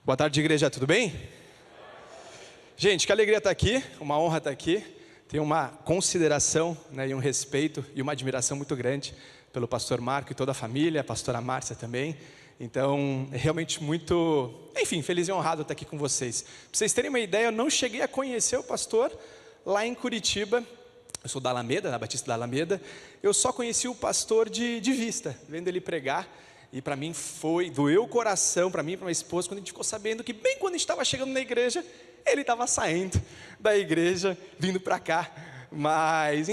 Boa tarde, igreja, tudo bem? Gente, que alegria estar aqui, uma honra estar aqui. Tenho uma consideração, e um respeito e uma admiração muito grande pelo pastor Marco e toda a família, a pastora Márcia também. Então, é realmente muito, feliz e honrado estar aqui com vocês. Para vocês terem uma ideia, eu não cheguei a conhecer o pastor lá em Curitiba. Eu sou da Alameda, da Batista da Alameda. Eu só conheci o pastor de vista, vendo ele pregar. E para mim doeu o coração, para mim e para minha esposa, quando a gente ficou sabendo que bem quando a gente estava chegando na igreja, ele estava saindo da igreja, vindo para cá. Mas,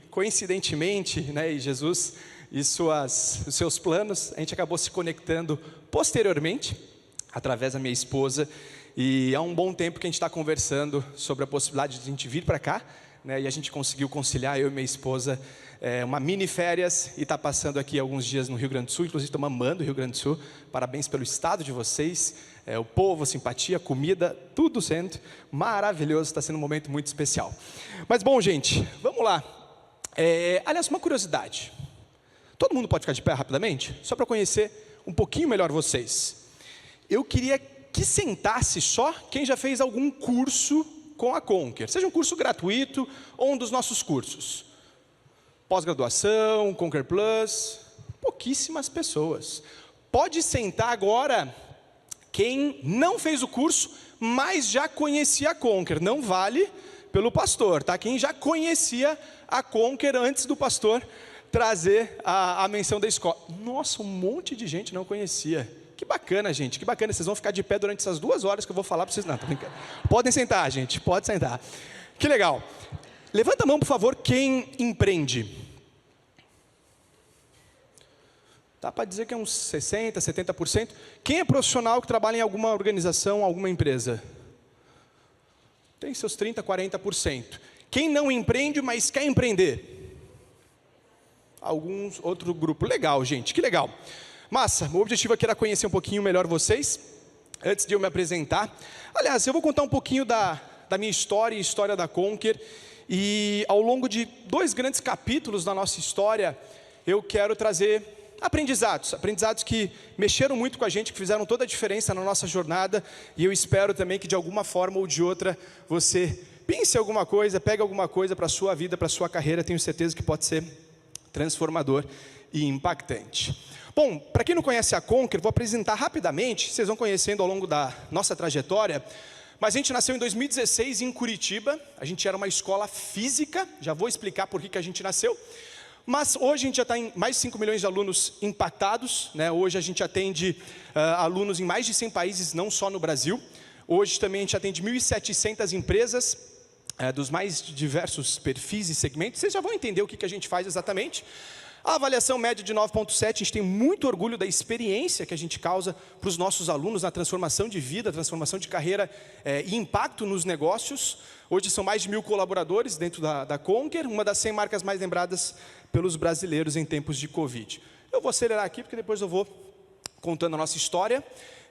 coincidentemente, e Jesus e os seus planos, a gente acabou se conectando posteriormente, através da minha esposa. E há um bom tempo que a gente está conversando sobre a possibilidade de a gente vir para cá, e a gente conseguiu conciliar, eu e minha esposa, uma mini férias, e está passando aqui alguns dias no Rio Grande do Sul. Inclusive estamos amando o Rio Grande do Sul. Parabéns pelo estado de vocês, o povo, a simpatia, a comida, tudo sendo maravilhoso. Está sendo um momento muito especial. Mas bom, gente, vamos lá. Aliás, uma curiosidade, todo mundo pode ficar de pé rapidamente? Só para conhecer um pouquinho melhor vocês. Eu queria que sentasse só quem já fez algum curso com a Conquer, seja um curso gratuito ou um dos nossos cursos. Pós-graduação, Conquer Plus, pouquíssimas pessoas. Pode sentar agora quem não fez o curso, mas já conhecia a Conquer. Não vale pelo pastor, tá? Quem já conhecia a Conquer antes do pastor trazer a menção da escola. Nossa, um monte de gente não conhecia. Que bacana, gente, que bacana. Vocês vão ficar de pé durante essas 2 horas que eu vou falar para vocês. Não, tô brincando. Podem sentar, gente, pode sentar. Que legal. Levanta a mão, por favor, quem empreende. Dá para dizer que é uns 60%, 70%. Quem é profissional que trabalha em alguma organização, alguma empresa? Tem seus 30%, 40%. Quem não empreende, mas quer empreender? Outro grupo. Legal, gente, que legal. Massa, o objetivo aqui era conhecer um pouquinho melhor vocês, antes de eu me apresentar. Aliás, eu vou contar um pouquinho da minha história e história da Conquer. E ao longo de 2 grandes capítulos da nossa história, eu quero trazer aprendizados que mexeram muito com a gente, que fizeram toda a diferença na nossa jornada. E eu espero também que de alguma forma ou de outra, você pense alguma coisa, pegue alguma coisa para a sua vida, para a sua carreira. Tenho certeza que pode ser transformador e impactante. Bom, para quem não conhece a Conquer, vou apresentar rapidamente, vocês vão conhecendo ao longo da nossa trajetória, mas a gente nasceu em 2016 em Curitiba. A gente era uma escola física, já vou explicar por que a gente nasceu, mas hoje a gente já está em mais de 5 milhões de alunos impactados, Hoje a gente atende alunos em mais de 100 países, não só no Brasil. Hoje também a gente atende 1.700 empresas, dos mais diversos perfis e segmentos. Vocês já vão entender o que a gente faz exatamente. A avaliação média de 9,7, a gente tem muito orgulho da experiência que a gente causa para os nossos alunos na transformação de vida, transformação de carreira e impacto nos negócios. Hoje são mais de 1.000 colaboradores dentro da Conquer, uma das 100 marcas mais lembradas pelos brasileiros em tempos de Covid. Eu vou acelerar aqui, porque depois eu vou contando a nossa história.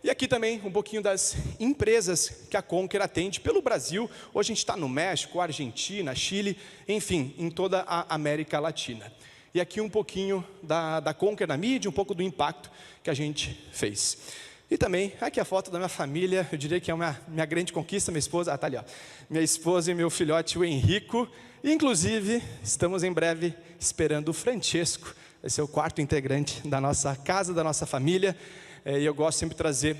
E aqui também um pouquinho das empresas que a Conquer atende pelo Brasil. Hoje a gente está no México, Argentina, Chile, enfim, em toda a América Latina. E aqui um pouquinho da Conquer na mídia, um pouco do impacto que a gente fez. E também, aqui a foto da minha família, eu diria que é minha grande conquista, minha esposa, está ali, ó. Minha esposa e meu filhote, o Henrico. E, inclusive, estamos em breve esperando o Francesco, vai ser o 4º integrante da nossa casa, da nossa família. E eu gosto sempre de trazer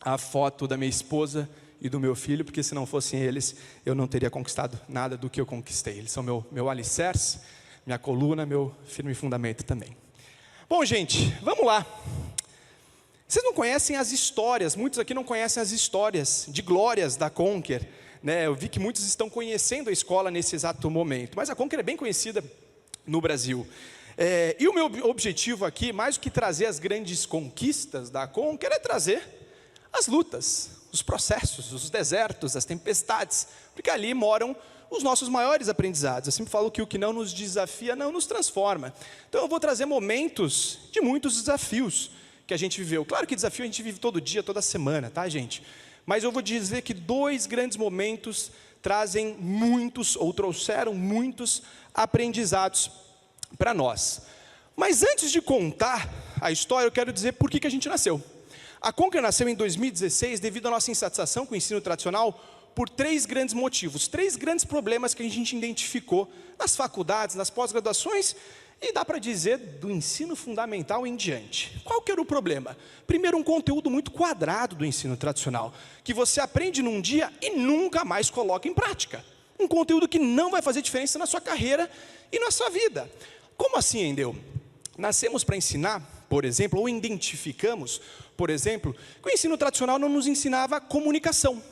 a foto da minha esposa e do meu filho, porque se não fossem eles, eu não teria conquistado nada do que eu conquistei. Eles são meu alicerce, minha coluna, meu firme fundamento também. Bom, gente, vamos lá. Vocês não conhecem as histórias, muitos aqui não conhecem as histórias de glórias da Conquer, Eu vi que muitos estão conhecendo a escola nesse exato momento, mas a Conquer é bem conhecida no Brasil. E o meu objetivo aqui, mais do que trazer as grandes conquistas da Conquer, é trazer as lutas, os processos, os desertos, as tempestades, porque ali moram os nossos maiores aprendizados. Eu sempre falo que o que não nos desafia não nos transforma. Então eu vou trazer momentos de muitos desafios que a gente viveu. Claro que desafio a gente vive todo dia, toda semana, tá, gente? Mas eu vou dizer que 2 grandes momentos trazem muitos, ou trouxeram muitos aprendizados para nós. Mas antes de contar a história, eu quero dizer por que a gente nasceu. A Conquer nasceu em 2016 devido à nossa insatisfação com o ensino tradicional por 3 grandes motivos, 3 grandes problemas que a gente identificou nas faculdades, nas pós-graduações e dá para dizer do ensino fundamental em diante. Qual que era o problema? Primeiro, um conteúdo muito quadrado do ensino tradicional, que você aprende num dia e nunca mais coloca em prática. Um conteúdo que não vai fazer diferença na sua carreira e na sua vida. Como assim, Endel? Nascemos para ensinar, por exemplo, ou identificamos, por exemplo, que o ensino tradicional não nos ensinava comunicação.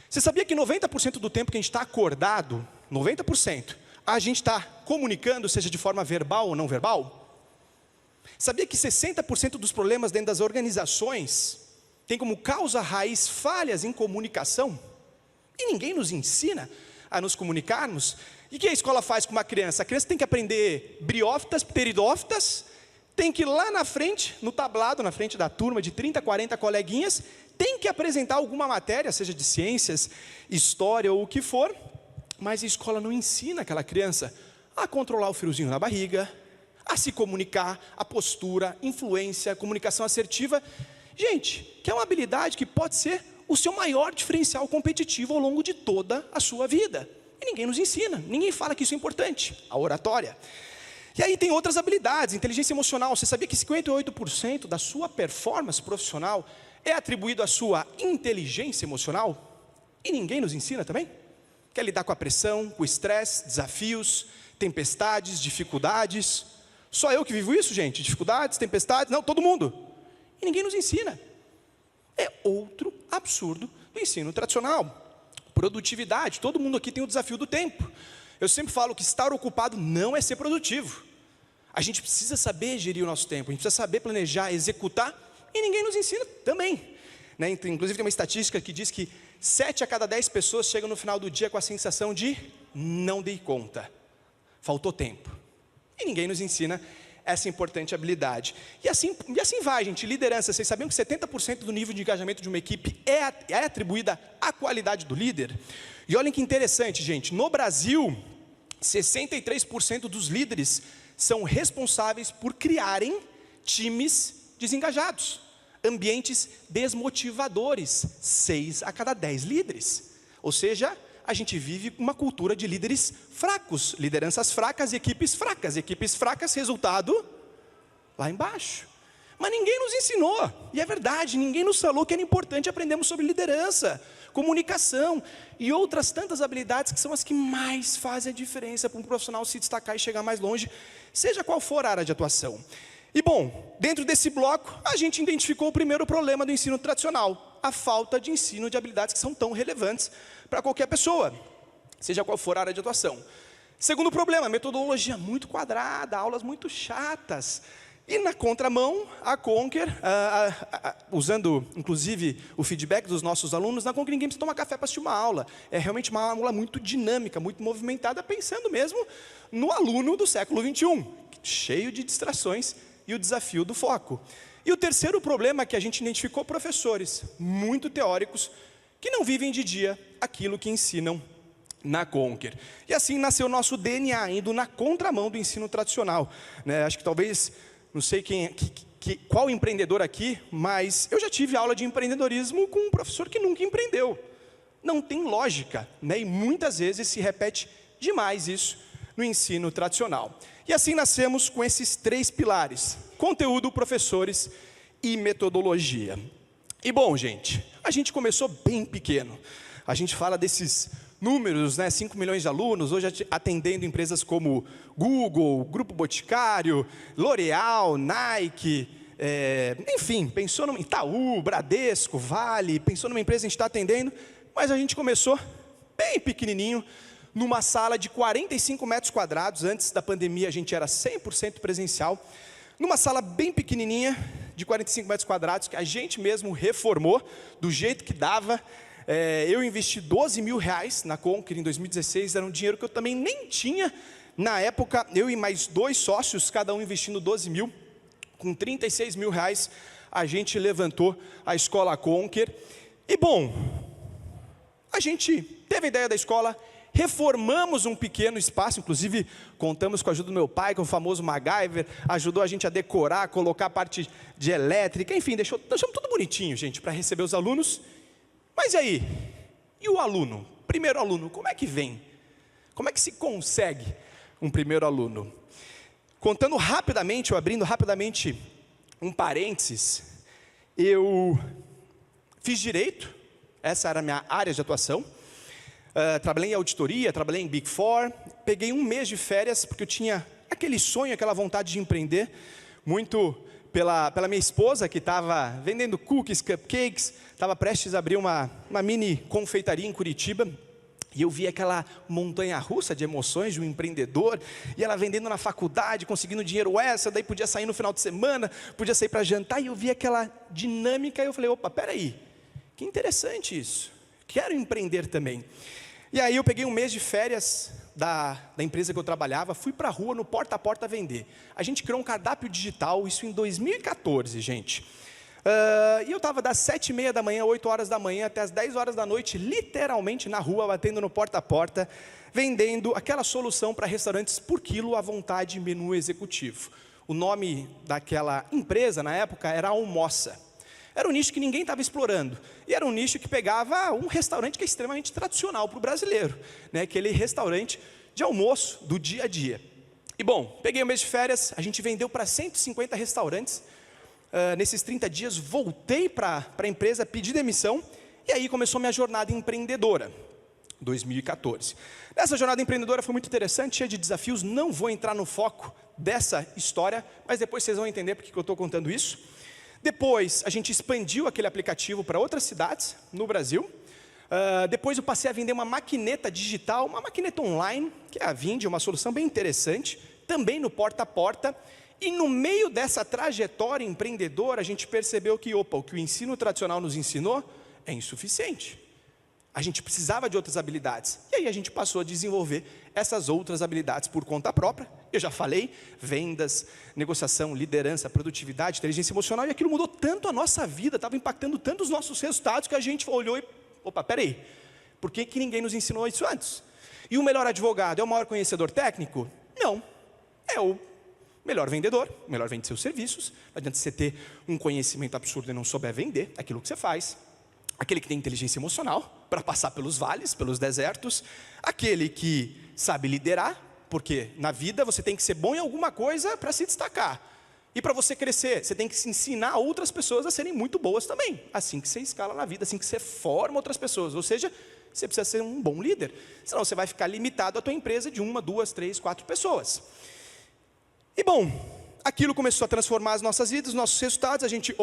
Você sabia que 90% do tempo que a gente está acordado, 90%, a gente está comunicando, seja de forma verbal ou não verbal? Sabia que 60% dos problemas dentro das organizações tem como causa raiz falhas em comunicação? E ninguém nos ensina a nos comunicarmos. E o que a escola faz com uma criança? A criança tem que aprender briófitas, pteridófitas, tem que ir lá na frente, no tablado, na frente da turma de 30, 40 coleguinhas, tem que apresentar alguma matéria, seja de ciências, história ou o que for, mas a escola não ensina aquela criança a controlar o friozinho na barriga, a se comunicar, a postura, influência, comunicação assertiva. Gente, que é uma habilidade que pode ser o seu maior diferencial competitivo ao longo de toda a sua vida. E ninguém nos ensina, ninguém fala que isso é importante, a oratória. E aí tem outras habilidades, inteligência emocional. Você sabia que 58% da sua performance profissional é atribuído à sua inteligência emocional? E ninguém nos ensina também? Quer lidar com a pressão, com o estresse, desafios, tempestades, dificuldades. Só eu que vivo isso, gente? Dificuldades, tempestades? Não, todo mundo. E ninguém nos ensina. É outro absurdo do ensino tradicional. Produtividade, todo mundo aqui tem o desafio do tempo. Eu sempre falo que estar ocupado não é ser produtivo. A gente precisa saber gerir o nosso tempo, a gente precisa saber planejar, executar, e ninguém nos ensina também. Inclusive tem uma estatística que diz que 7 a cada 10 pessoas chegam no final do dia com a sensação de não dei conta, faltou tempo. E ninguém nos ensina essa importante habilidade. E assim vai, gente. Liderança, vocês sabiam que 70% do nível de engajamento de uma equipe é atribuída à qualidade do líder? E olhem que interessante, gente. No Brasil, 63% dos líderes são responsáveis por criarem times desengajados, ambientes desmotivadores. 6 a cada 10 líderes. Ou seja, a gente vive uma cultura de líderes fracos, lideranças fracas, equipes fracas, resultado lá embaixo. Mas ninguém nos ensinou, e é verdade, ninguém nos falou que era importante aprendermos sobre liderança, comunicação e outras tantas habilidades que são as que mais fazem a diferença para um profissional se destacar e chegar mais longe, seja qual for a área de atuação. E bom, dentro desse bloco, a gente identificou o primeiro problema do ensino tradicional, a falta de ensino de habilidades que são tão relevantes para qualquer pessoa, seja qual for a área de atuação. Segundo problema, metodologia muito quadrada, aulas muito chatas. E na contramão, a Conquer, usando inclusive o feedback dos nossos alunos, na Conquer ninguém precisa tomar café para assistir uma aula. É realmente uma aula muito dinâmica, muito movimentada, pensando mesmo no aluno do século 21, cheio de distrações e o desafio do foco. E o terceiro problema que a gente identificou, professores muito teóricos, que não vivem de dia aquilo que ensinam na Conquer. E assim nasceu o nosso DNA, indo na contramão do ensino tradicional. Acho que talvez, não sei qual empreendedor aqui, mas eu já tive aula de empreendedorismo com um professor que nunca empreendeu. Não tem lógica, e muitas vezes se repete demais isso no ensino tradicional. E assim nascemos com esses 3 pilares: conteúdo, professores e metodologia. E bom, gente, a gente começou bem pequeno. A gente fala desses números, 5 milhões de alunos, hoje atendendo empresas como Google, Grupo Boticário, L'Oréal, Nike, enfim, pensou no Itaú, Bradesco, Vale, pensou numa empresa que a gente está atendendo, mas a gente começou bem pequenininho, numa sala de 45 metros quadrados. Antes da pandemia a gente era 100% presencial, numa sala bem pequenininha, de 45 metros quadrados, que a gente mesmo reformou do jeito que dava. Eu investi R$12 mil na Conquer em 2016, era um dinheiro que eu também nem tinha na época. Eu e mais 2 sócios, cada um investindo 12 mil, com R$36 mil, a gente levantou a escola Conquer. E bom, a gente teve a ideia da escola, reformamos um pequeno espaço, inclusive contamos com a ajuda do meu pai, que é o famoso MacGyver, ajudou a gente a decorar, colocar a parte de elétrica, enfim, deixamos tudo bonitinho, gente, para receber os alunos. Mas e aí? E o aluno? Primeiro aluno, como é que vem? Como é que se consegue um primeiro aluno? Contando rapidamente, ou abrindo rapidamente um parênteses, eu fiz direito, essa era a minha área de atuação. Trabalhei em auditoria, trabalhei em Big Four, peguei um mês de férias, porque eu tinha aquele sonho, aquela vontade de empreender, muito pela minha esposa, que estava vendendo cookies, cupcakes, estava prestes a abrir uma mini confeitaria em Curitiba, e eu vi aquela montanha-russa de emoções de um empreendedor, e ela vendendo na faculdade, conseguindo dinheiro extra, daí podia sair no final de semana, podia sair para jantar, e eu vi aquela dinâmica, e eu falei, opa, peraí, que interessante isso, quero empreender também. E aí eu peguei um mês de férias da empresa que eu trabalhava, fui para a rua no porta a porta vender. A gente criou um cardápio digital, isso em 2014, gente. E eu estava das 7h30 da manhã, 8 horas da manhã, até as 10 horas da noite, literalmente na rua, batendo no porta a porta, vendendo aquela solução para restaurantes por quilo à vontade, menu executivo. O nome daquela empresa na época era Almoça. Era um nicho que ninguém estava explorando. E era um nicho que pegava um restaurante que é extremamente tradicional para o brasileiro, né? Aquele restaurante de almoço do dia a dia. E bom, peguei um mês de férias, a gente vendeu para 150 restaurantes. Nesses 30 dias, voltei para a empresa, pedi demissão, e aí começou minha jornada empreendedora, 2014. Essa jornada empreendedora foi muito interessante, cheia de desafios, não vou entrar no foco dessa história, mas depois vocês vão entender porque que eu estou contando isso. Depois, a gente expandiu aquele aplicativo para outras cidades no Brasil. Depois eu passei a vender uma maquineta digital, uma maquineta online, que é a Vindi, uma solução bem interessante, também no porta a porta. E no meio dessa trajetória empreendedora, a gente percebeu que, o que o ensino tradicional nos ensinou é insuficiente. A gente precisava de outras habilidades. E aí a gente passou a desenvolver essas outras habilidades por conta própria. Eu já falei, vendas, negociação, liderança, produtividade, inteligência emocional, e aquilo mudou tanto a nossa vida, estava impactando tanto os nossos resultados, que a gente olhou e, peraí, por que ninguém nos ensinou isso antes? E o melhor advogado é o maior conhecedor técnico? Não, é o melhor vendedor, melhor vende seus serviços. Não adianta você ter um conhecimento absurdo e não souber vender aquilo que você faz. Aquele que tem inteligência emocional, para passar pelos vales, pelos desertos. Aquele que sabe liderar, porque na vida você tem que ser bom em alguma coisa para se destacar. E para você crescer, você tem que se ensinar outras pessoas a serem muito boas também. Assim que você escala na vida, assim que você forma outras pessoas. Ou seja, você precisa ser um bom líder. Senão você vai ficar limitado à tua empresa de 1, 2, 3, 4 pessoas. E bom, aquilo começou a transformar as nossas vidas, os nossos resultados. A gente,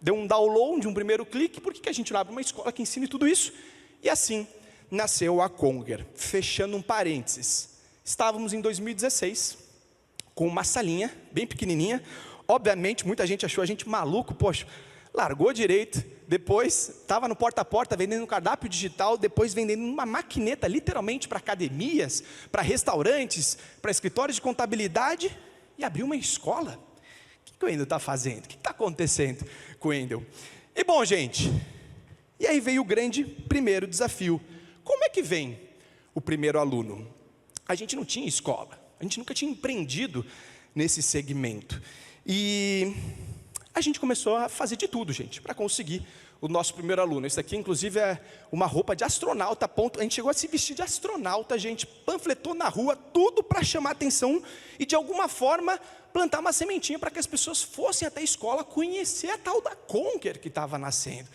deu um download, um primeiro clique. Por que a gente não abre uma escola que ensine tudo isso? E assim nasceu a Conger. Fechando um parênteses. Estávamos em 2016, com uma salinha bem pequenininha. Obviamente, muita gente achou a gente maluco. Poxa, largou direito. Depois, estava no porta a porta, vendendo um cardápio digital. Depois, vendendo uma maquineta, literalmente, para academias, para restaurantes, para escritórios de contabilidade. E abriu uma escola. O que o Wendel está fazendo? O que está acontecendo com o Wendel? E bom, gente, e aí veio o grande primeiro desafio. Como é que vem o primeiro aluno? A gente não tinha escola, a gente nunca tinha empreendido nesse segmento. E a gente começou a fazer de tudo, gente, para conseguir o nosso primeiro aluno. Esse aqui, inclusive, é uma roupa de astronauta. A gente chegou a se vestir de astronauta, a gente panfletou na rua, tudo para chamar atenção e, de alguma forma, plantar uma sementinha para que as pessoas fossem até a escola conhecer a tal da Conger que estava nascendo.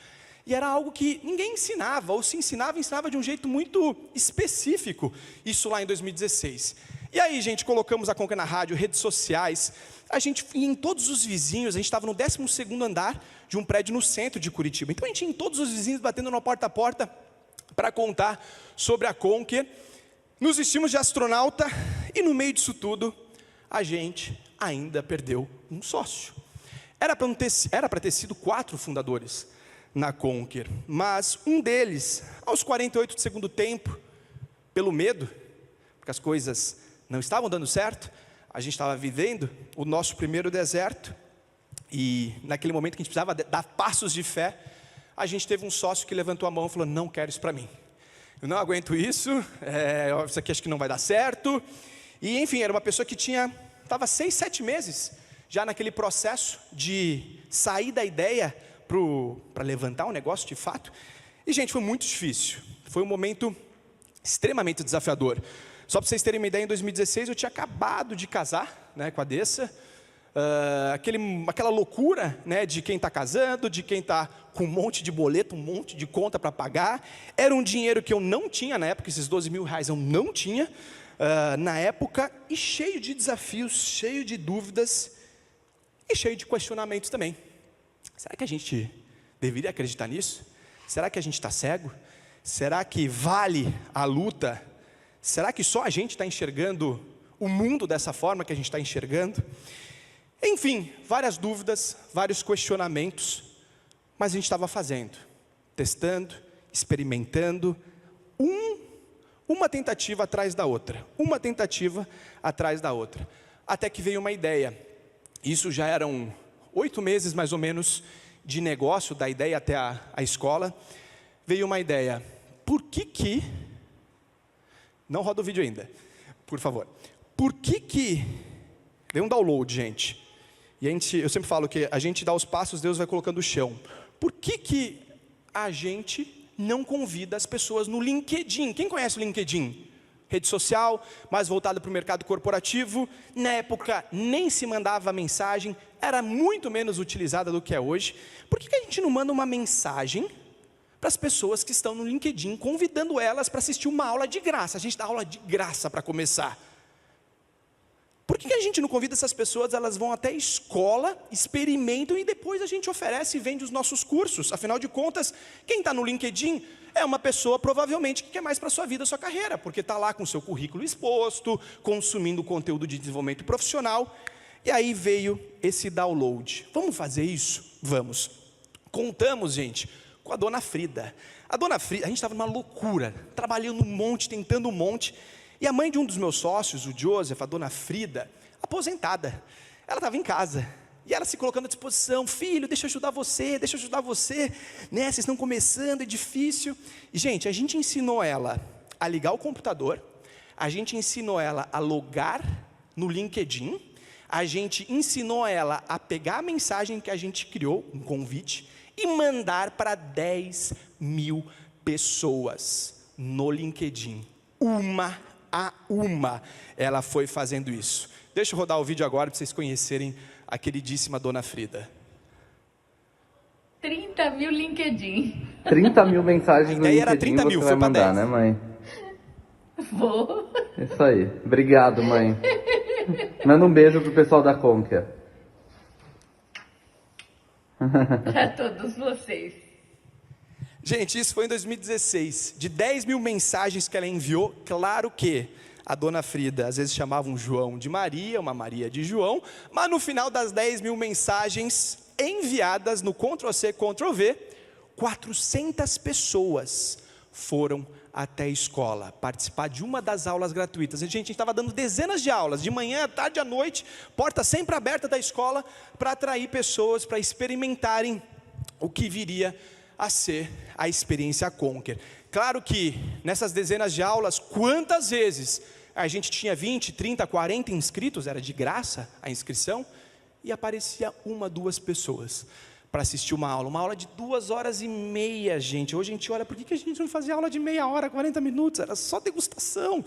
E era algo que ninguém ensinava, ou se ensinava de um jeito muito específico, isso lá em 2016. E aí, gente, colocamos a Conger na rádio, redes sociais, a gente ia em todos os vizinhos, a gente estava no 12º andar de um prédio no centro de Curitiba. Então a gente ia em todos os vizinhos, batendo no porta a porta, para contar sobre a Conger. Nos vestimos de astronauta, e no meio disso tudo, a gente ainda perdeu um sócio. Era para ter sido 4 fundadores na Conger, mas um deles, aos 48 do segundo tempo, pelo medo, porque as coisas não estavam dando certo, a gente estava vivendo o nosso primeiro deserto, e naquele momento que a gente precisava dar passos de fé, a gente teve um sócio que levantou a mão e falou: não quero isso para mim. eu não aguento isso, isso aqui acho que não vai dar certo. E enfim, era uma pessoa que estava 6, 7 meses já naquele processo de sair da ideia para levantar um negócio de fato. E gente, foi muito difícil, foi um momento extremamente desafiador. Só para vocês terem uma ideia, em 2016 eu tinha acabado de casar, né, com a Dessa. Aquela loucura, né, de quem está casando, de quem está com um monte de boleto, um monte de conta para pagar. Era um dinheiro que eu não tinha na época, esses 12 mil reais eu não tinha na época, e cheio de desafios, cheio de dúvidas e cheio de questionamentos também. Será que a gente deveria acreditar nisso? Será que a gente está cego? Será que vale a luta? Será que só a gente está enxergando o mundo dessa forma que a gente está enxergando? Enfim, várias dúvidas, vários questionamentos, mas a gente estava fazendo, testando, experimentando, uma tentativa atrás da outra, uma tentativa atrás da outra, até que veio uma ideia. Isso já eram 8 meses mais ou menos de negócio, da ideia até a escola. Veio uma ideia, por que... Não roda o vídeo ainda, por favor. Por que... Veio um download, gente. E eu sempre falo que a gente dá os passos, Deus vai colocando o chão. Por que a gente não convida as pessoas no LinkedIn? Quem conhece o LinkedIn? Rede social, mais voltada para o mercado corporativo. Na época nem se mandava mensagem, era muito menos utilizada do que é hoje. Por que a gente não manda uma mensagem para as pessoas que estão no LinkedIn, convidando elas para assistir uma aula de graça? A gente dá aula de graça para começar. Por que a gente não convida essas pessoas? Elas vão até a escola, experimentam e depois a gente oferece e vende os nossos cursos. Afinal de contas, quem está no LinkedIn é uma pessoa provavelmente que quer mais para a sua vida, sua carreira, porque está lá com o seu currículo exposto, consumindo conteúdo de desenvolvimento profissional. E aí veio esse download. Vamos fazer isso? Vamos. Contamos, gente, com a dona Frida. A dona Frida, a gente estava numa loucura, trabalhando um monte, tentando um monte. E a mãe de um dos meus sócios, o Joseph, a dona Frida, aposentada, ela estava em casa, e ela se colocando à disposição: filho, deixa eu ajudar você, né? Vocês estão começando, é difícil. E gente, a gente ensinou ela a ligar o computador, a gente ensinou ela a logar no LinkedIn, a gente ensinou ela a pegar a mensagem que a gente criou, um convite, e mandar para 10 mil pessoas no LinkedIn, uma a uma, ela foi fazendo isso. Deixa eu rodar o vídeo agora para vocês conhecerem a queridíssima dona Frida. 30 mil LinkedIn. 30 mil mensagens no LinkedIn. Era 30 mil, você foi vai para mandar, 10. né, mãe? Vou. Isso aí. Obrigado, mãe. Manda um beijo pro pessoal da Conquer. Para todos vocês. Gente, isso foi em 2016. De 10 mil mensagens que ela enviou, claro que a dona Frida às vezes chamava um João de Maria, uma Maria de João, mas no final das 10 mil mensagens enviadas no Ctrl+C, Ctrl+V, 400 pessoas foram até a escola participar de uma das aulas gratuitas. A gente estava dando dezenas de aulas, de manhã, à tarde, à noite, porta sempre aberta da escola, para atrair pessoas, para experimentarem o que viria a ser a experiência Conquer. Claro que nessas dezenas de aulas, quantas vezes a gente tinha 20, 30, 40 inscritos, era de graça a inscrição, e aparecia 1, 2 pessoas para assistir uma aula de 2 horas e meia, gente. Hoje a gente olha, por que a gente não fazia aula de meia hora, 40 minutos? Era só degustação.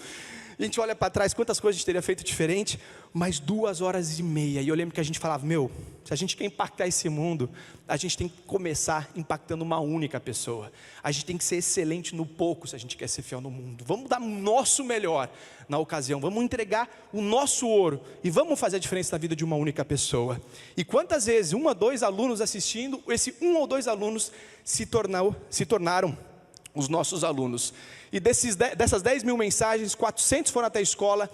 A gente olha para trás, quantas coisas a gente teria feito diferente, mas 2 horas e meia. E eu lembro que a gente falava: meu, se a gente quer impactar esse mundo, a gente tem que começar impactando uma única pessoa. A gente tem que ser excelente no pouco se a gente quer ser fiel no mundo. Vamos dar o nosso melhor na ocasião, vamos entregar o nosso ouro e vamos fazer a diferença na vida de uma única pessoa. E quantas vezes 1 ou 2 alunos assistindo, esse 1 ou 2 alunos se tornaram os nossos alunos. E dessas 10 mil mensagens, 400 foram até a escola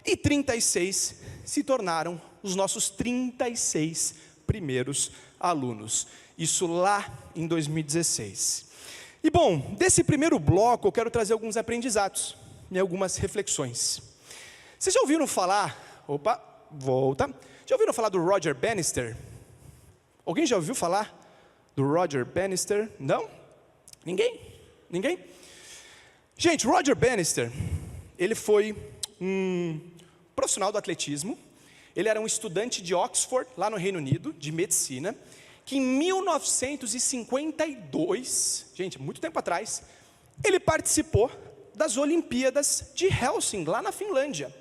e 36 se tornaram os nossos 36 primeiros alunos. Isso lá em 2016. E bom, desse primeiro bloco eu quero trazer alguns aprendizados e algumas reflexões. Vocês já ouviram falar, já ouviram falar do Roger Bannister? Alguém já ouviu falar do Roger Bannister? Não? Ninguém? Gente, Roger Bannister, ele foi um profissional do atletismo. Ele era um estudante de Oxford, lá no Reino Unido, de medicina, que em 1952, gente, muito tempo atrás, ele participou das Olimpíadas de Helsinki, lá na Finlândia,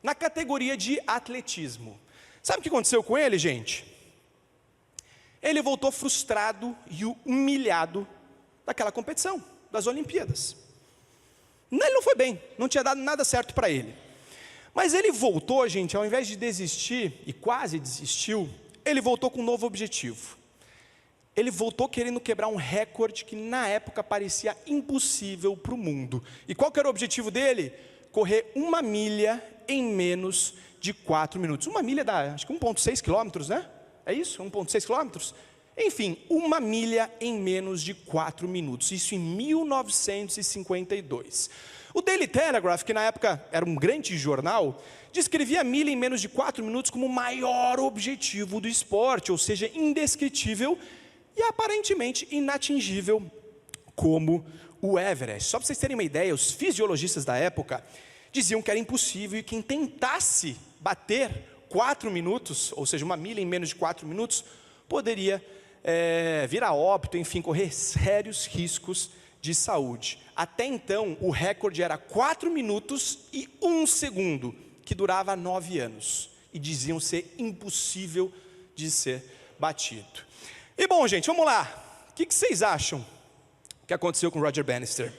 na categoria de atletismo. Sabe o que aconteceu com ele, gente? Ele voltou frustrado e humilhado daquela competição, das Olimpíadas. Ele não foi bem, não tinha dado nada certo para ele. Mas ele voltou, gente, ao invés de desistir, e quase desistiu, ele voltou com um novo objetivo. Ele voltou querendo quebrar um recorde que na época parecia impossível para o mundo. E qual que era o objetivo dele? Correr 1 milha em menos de 4 minutos. 1 milha dá, acho que 1,6 quilômetros, né? É isso? 1,6 quilômetros? Enfim, 1 milha em menos de 4 minutos. Isso em 1952. O Daily Telegraph, que na época era um grande jornal, descrevia a milha em menos de 4 minutos como o maior objetivo do esporte, ou seja, indescritível e aparentemente inatingível como o Everest. Só para vocês terem uma ideia, os fisiologistas da época diziam que era impossível e quem tentasse bater 4 minutos, ou seja, 1 milha em menos de 4 minutos, poderia vir a óbito, enfim, correr sérios riscos de saúde. Até então, o recorde era 4 minutos e 1 segundo, que durava 9 anos. E diziam ser impossível de ser batido. E bom, gente, vamos lá. O que vocês acham que aconteceu com Roger Bannister?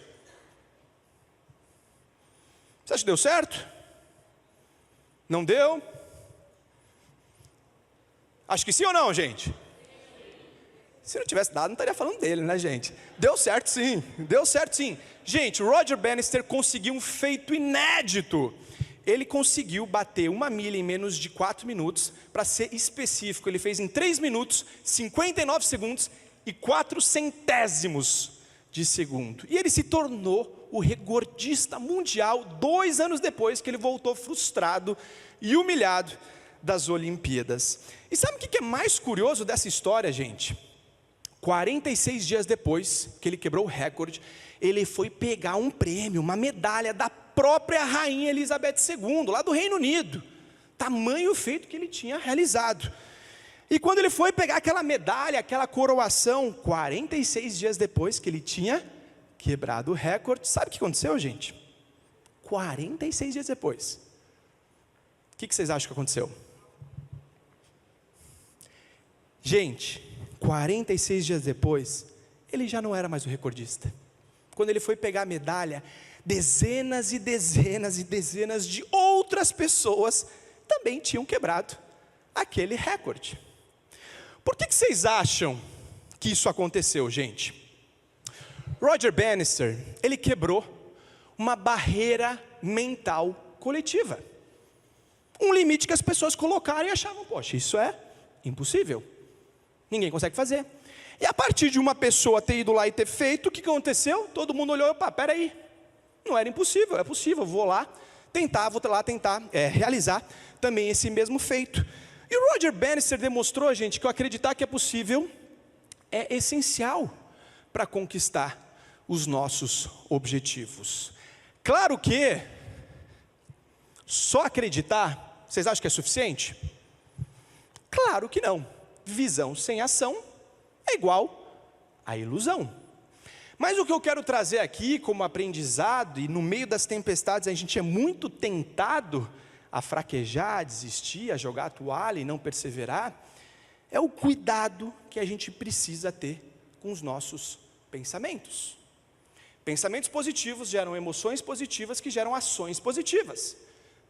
Você acha que deu certo? Não deu? Acho que sim ou não, gente? Se não tivesse dado, não estaria falando dele, né, gente? Deu certo sim, deu certo sim. Gente, Roger Bannister conseguiu um feito inédito. Ele conseguiu bater 1 milha em menos de 4 minutos, para ser específico. Ele fez em 3 minutos, 59 segundos e 4 centésimos de segundo. E ele se tornou o recordista mundial 2 anos depois que ele voltou frustrado e humilhado das Olimpíadas. E sabe o que é mais curioso dessa história, gente? 46 dias depois que ele quebrou o recorde, ele foi pegar um prêmio, uma medalha da própria Rainha Elizabeth II, lá do Reino Unido. Tamanho o feito que ele tinha realizado. E quando ele foi pegar aquela medalha, aquela coroação, 46 dias depois que ele tinha quebrado o recorde, sabe o que aconteceu, gente? 46 dias depois. O que vocês acham que aconteceu? Gente, 46 dias depois, ele já não era mais o recordista. Quando ele foi pegar a medalha, dezenas e dezenas e dezenas de outras pessoas também tinham quebrado aquele recorde. Por que vocês acham que isso aconteceu, gente? Roger Bannister, ele quebrou uma barreira mental coletiva. Um limite que as pessoas colocaram e achavam, poxa, isso é impossível. Ninguém consegue fazer. E a partir de uma pessoa ter ido lá e ter feito, o que aconteceu? Todo mundo olhou e opa, peraí, não era impossível, é possível, vou lá tentar realizar também esse mesmo feito. E o Roger Bannister demonstrou, gente, que acreditar que é possível é essencial para conquistar os nossos objetivos. Claro que só acreditar, vocês acham que é suficiente? Claro que não. Visão sem ação é igual a ilusão. Mas o que eu quero trazer aqui como aprendizado, e no meio das tempestades a gente é muito tentado a fraquejar, a desistir, a jogar a toalha e não perseverar, é o cuidado que a gente precisa ter com os nossos pensamentos. Pensamentos positivos geram emoções positivas que geram ações positivas.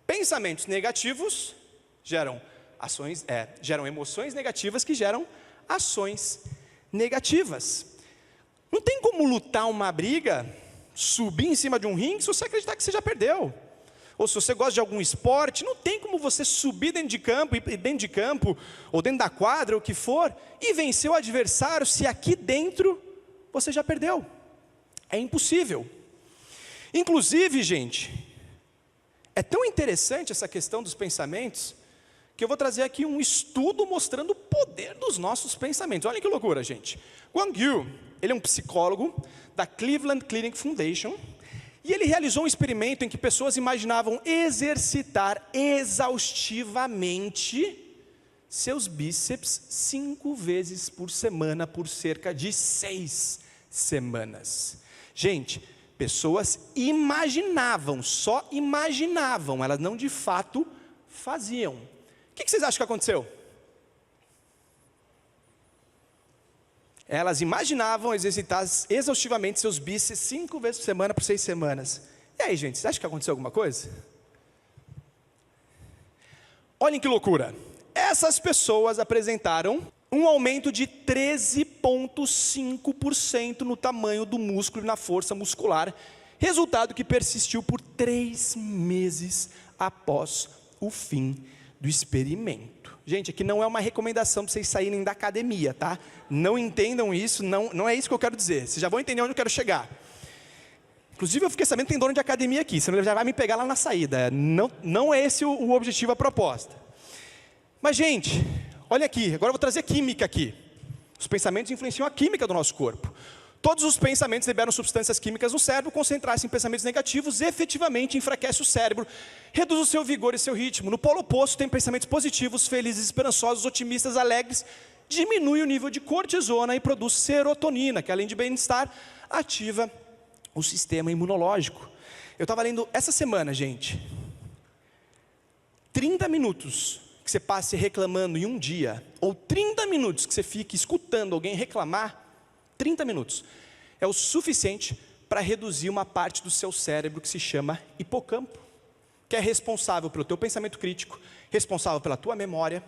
Pensamentos negativos geram emoções negativas que geram ações negativas. Não tem como lutar uma briga, subir em cima de um ringue, se você acreditar que você já perdeu. Ou se você gosta de algum esporte, não tem como você subir dentro de campo, ou dentro da quadra, o que for, e vencer o adversário, se aqui dentro você já perdeu. É impossível. Inclusive, gente, é tão interessante essa questão dos pensamentos, que eu vou trazer aqui um estudo mostrando o poder dos nossos pensamentos. Olha que loucura, gente. Wang Yu, ele é um psicólogo da Cleveland Clinic Foundation, E ele realizou um experimento em que pessoas imaginavam exercitar exaustivamente seus bíceps 5 vezes por semana, por cerca de 6 semanas. Gente, pessoas imaginavam, só imaginavam, elas não de fato faziam. O que vocês acham que aconteceu? Elas imaginavam exercitar exaustivamente seus bíceps 5 vezes por semana, por 6 semanas. E aí, gente, vocês acham que aconteceu alguma coisa? Olhem que loucura. Essas pessoas apresentaram um aumento de 13,5% no tamanho do músculo e na força muscular, resultado que persistiu por 3 meses após o fim do experimento. Gente, aqui não é uma recomendação para vocês saírem da academia, tá? Não entendam isso, não é isso que eu quero dizer. Vocês já vão entender onde eu quero chegar. Inclusive eu fiquei sabendo que tem dono de academia aqui, senão ele já vai me pegar lá na saída. Não é esse o objetivo, a proposta. Mas, gente, olha aqui, agora eu vou trazer química aqui. Os pensamentos influenciam a química do nosso corpo. Todos os pensamentos liberam substâncias químicas no cérebro. Concentrar-se em pensamentos negativos efetivamente enfraquece o cérebro, reduz o seu vigor e seu ritmo. No polo oposto, tem pensamentos positivos, felizes, esperançosos, otimistas, alegres, diminui o nível de cortisona e produz serotonina, que além de bem-estar, ativa o sistema imunológico. Eu estava lendo essa semana, gente, 30 minutos que você passe reclamando em um dia, ou 30 minutos que você fique escutando alguém reclamar, 30 minutos, é o suficiente para reduzir uma parte do seu cérebro que se chama hipocampo, que é responsável pelo teu pensamento crítico, responsável pela tua memória,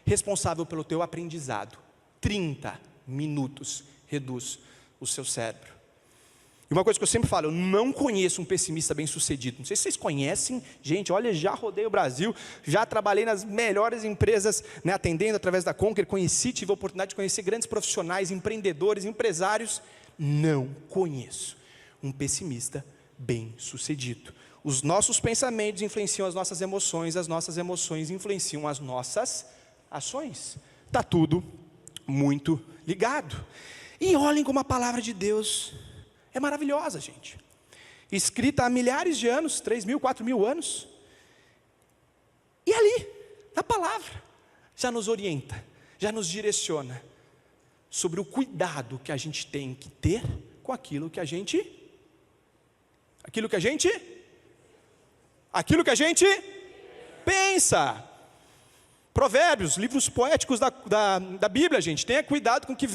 responsável pelo teu aprendizado. 30 minutos reduz o seu cérebro. E uma coisa que eu sempre falo, eu não conheço um pessimista bem-sucedido. Não sei se vocês conhecem, gente, olha, já rodei o Brasil, já trabalhei nas melhores empresas, né, atendendo através da Conquer, tive a oportunidade de conhecer grandes profissionais, empreendedores, empresários. Não conheço um pessimista bem-sucedido. Os nossos pensamentos influenciam as nossas emoções influenciam as nossas ações. Está tudo muito ligado. E olhem como a palavra de Deus é maravilhosa, gente. Escrita há milhares de anos, 3.000, 4.000 anos. E ali, na palavra, já nos orienta, já nos direciona sobre o cuidado que a gente tem que ter com aquilo que a gente pensa. Provérbios, livros poéticos da Bíblia, gente. Tenha cuidado com o que